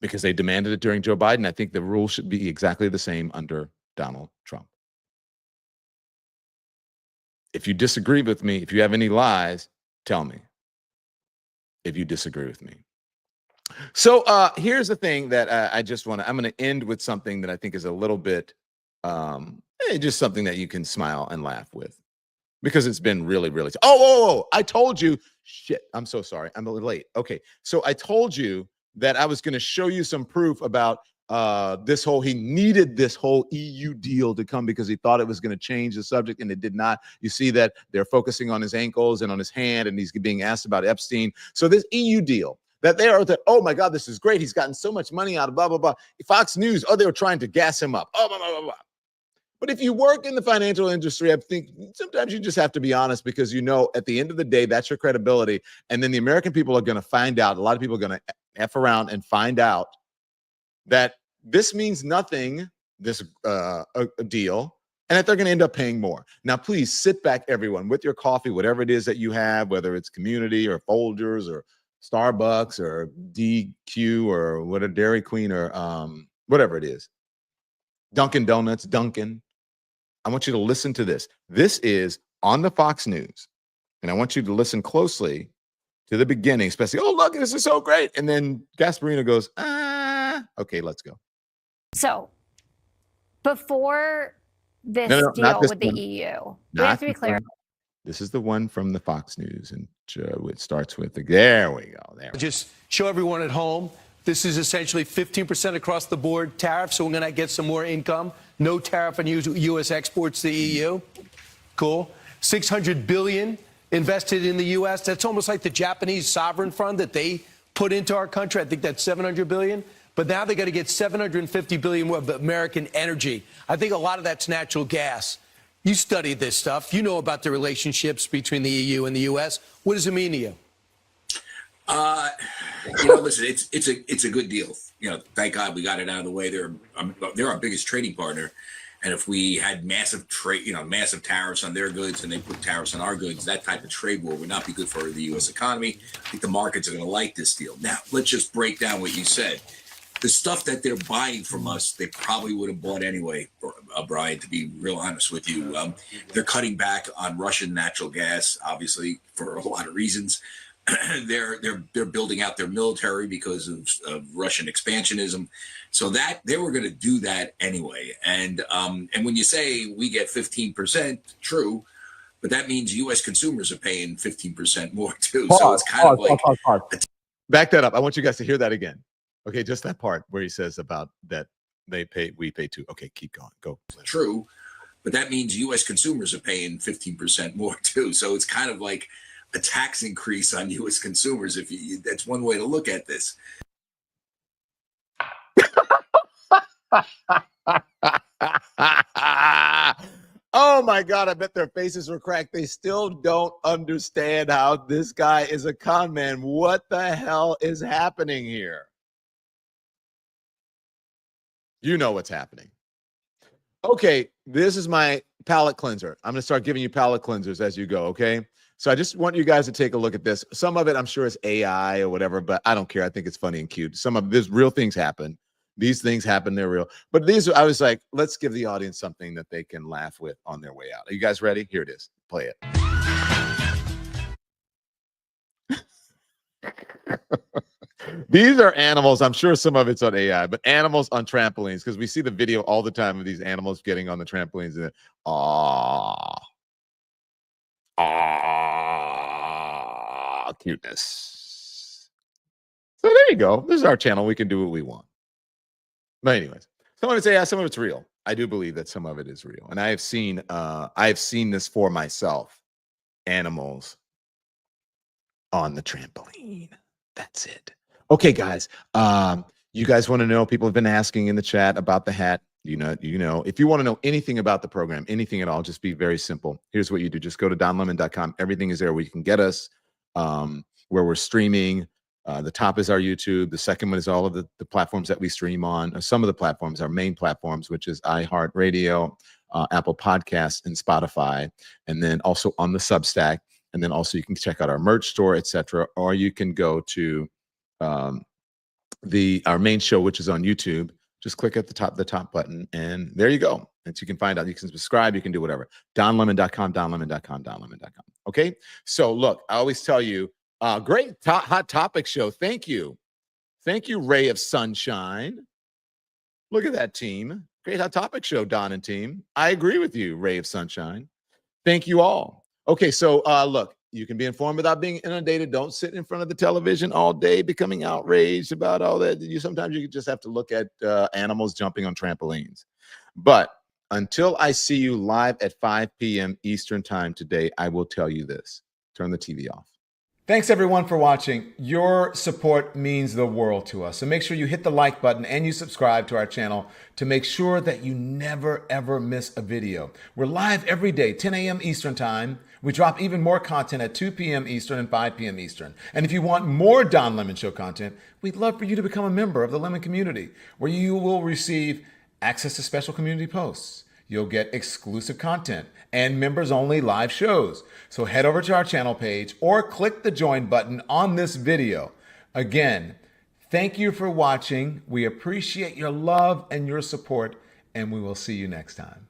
Because they demanded it during Joe Biden. I think the rule should be exactly the same under Donald Trump. If you disagree with me, if you have any lies, tell me if you disagree with me. So here's the thing that I'm going to end with something that I think is a little bit, just something that you can smile and laugh with. Because it's been really, really, I told you, shit, I'm so sorry. I'm a little late. Okay, so I told you that I was going to show you some proof about he needed this whole EU deal to come because he thought it was going to change the subject, and it did not. You see that they're focusing on his ankles and on his hand, and he's being asked about Epstein. So this EU deal, oh my God, this is great. He's gotten so much money out of blah, blah, blah. Fox News, they were trying to gas him up. Blah, blah, blah, blah. But if you work in the financial industry, I think sometimes you just have to be honest because at the end of the day, that's your credibility. And then the American people are going to find out, a lot of people are going to F around and find out that this means nothing, this a deal, and that they're going to end up paying more. Now, please sit back, everyone, with your coffee, whatever it is that you have, whether it's Community or Folgers or Starbucks or DQ or what, a Dairy Queen or whatever it is. Dunkin' Donuts, Dunkin'. I want you to listen to this. This is on the Fox News. And I want you to listen closely to the beginning, especially, look, this is so great. And then Gasparino goes, okay, let's go. So before this deal with the EU, we have to be clear. This is the one from the Fox News, and it starts with there we go. Just show everyone at home. This is essentially 15% across the board tariff, so we're going to get some more income. No tariff on U.S. exports to the EU. Cool. $600 billion invested in the U.S. That's almost like the Japanese sovereign fund that they put into our country. I think that's $700 billion. But now they got to get $750 billion of American energy. I think a lot of that's natural gas. You studied this stuff. You know about the relationships between the EU and the U.S. What does it mean to you? Listen, it's a good deal. Thank God we got it out of the way. They're our biggest trading partner, and if we had massive tariffs on their goods and they put tariffs on our goods, that type of trade war would not be good for the U.S. economy. I think the markets are going to like this deal. Now, let's just break down what you said. The stuff that they're buying from us, they probably would have bought anyway, Brian, to be real honest with you. They're cutting back on Russian natural gas, obviously, for a lot of reasons. They're building out their military because of Russian expansionism, so that they were going to do that anyway. And when you say we get 15%, true, but that means U.S. consumers are paying 15% more too. So it's kind of like back that up. I want you guys to hear that again. Okay, just that part where he says about that we pay too. Okay, keep going. Go. True, but that means U.S. consumers are paying 15% more too. So it's kind of like a tax increase on U.S. consumers. That's one way to look at this. Oh my God, I bet their faces were cracked. They still don't understand how this guy is a con man. What the hell is happening here? You know what's happening. Okay, this is my palate cleanser. I'm going to start giving you palate cleansers as you go, okay? So I just want you guys to take a look at this. Some of it, I'm sure, is AI or whatever, but I don't care. I think it's funny and cute. Some of this real things happen. These things happen. They're real. But these, I was like, let's give the audience something that they can laugh with on their way out. Are you guys ready? Here it is. Play it. These are animals. I'm sure some of it's on AI, but animals on trampolines, because we see the video all the time of these animals getting on the trampolines and cuteness. So there you go. This is our channel. We can do what we want. But anyways, some of it's AI, some of it's real. I do believe that some of it is real, and I have seen this for myself. Animals on the trampoline. That's it. Okay, guys. You guys want to know? People have been asking in the chat about the hat. You know. If you want to know anything about the program, anything at all, just be very simple. Here's what you do: just go to donlemon.com. Everything is there where you can get us, where we're streaming. The top is our YouTube. The second one is all of the platforms that we stream on. Some of the platforms, our main platforms, which is iHeart Radio, Apple Podcasts, and Spotify, and then also on the Substack. And then also you can check out our merch store, etc. Or you can go to our main show, which is on YouTube. Just click at the top button, and there you go. And so you can find out. You can subscribe. You can do whatever. donlemon.com, donlemon.com, donlemon.com. Okay. So look, I always tell you, great hot topic show. Thank you, Ray of Sunshine. Look at that team. Great hot topic show, Don and team. I agree with you, Ray of Sunshine. Thank you all. Okay, so look, you can be informed without being inundated. Don't sit in front of the television all day becoming outraged about all that. Sometimes you just have to look at animals jumping on trampolines. But until I see you live at 5 p.m. Eastern time today, I will tell you this. Turn the TV off. Thanks everyone for watching. Your support means the world to us. So make sure you hit the like button and you subscribe to our channel to make sure that you never ever miss a video. We're live every day, 10 a.m. Eastern time. We drop even more content at 2 p.m. Eastern and 5 p.m. Eastern. And if you want more Don Lemon Show content, we'd love for you to become a member of the Lemon community, where you will receive access to special community posts. You'll get exclusive content and members-only live shows. So head over to our channel page or click the join button on this video. Again, thank you for watching. We appreciate your love and your support, and we will see you next time.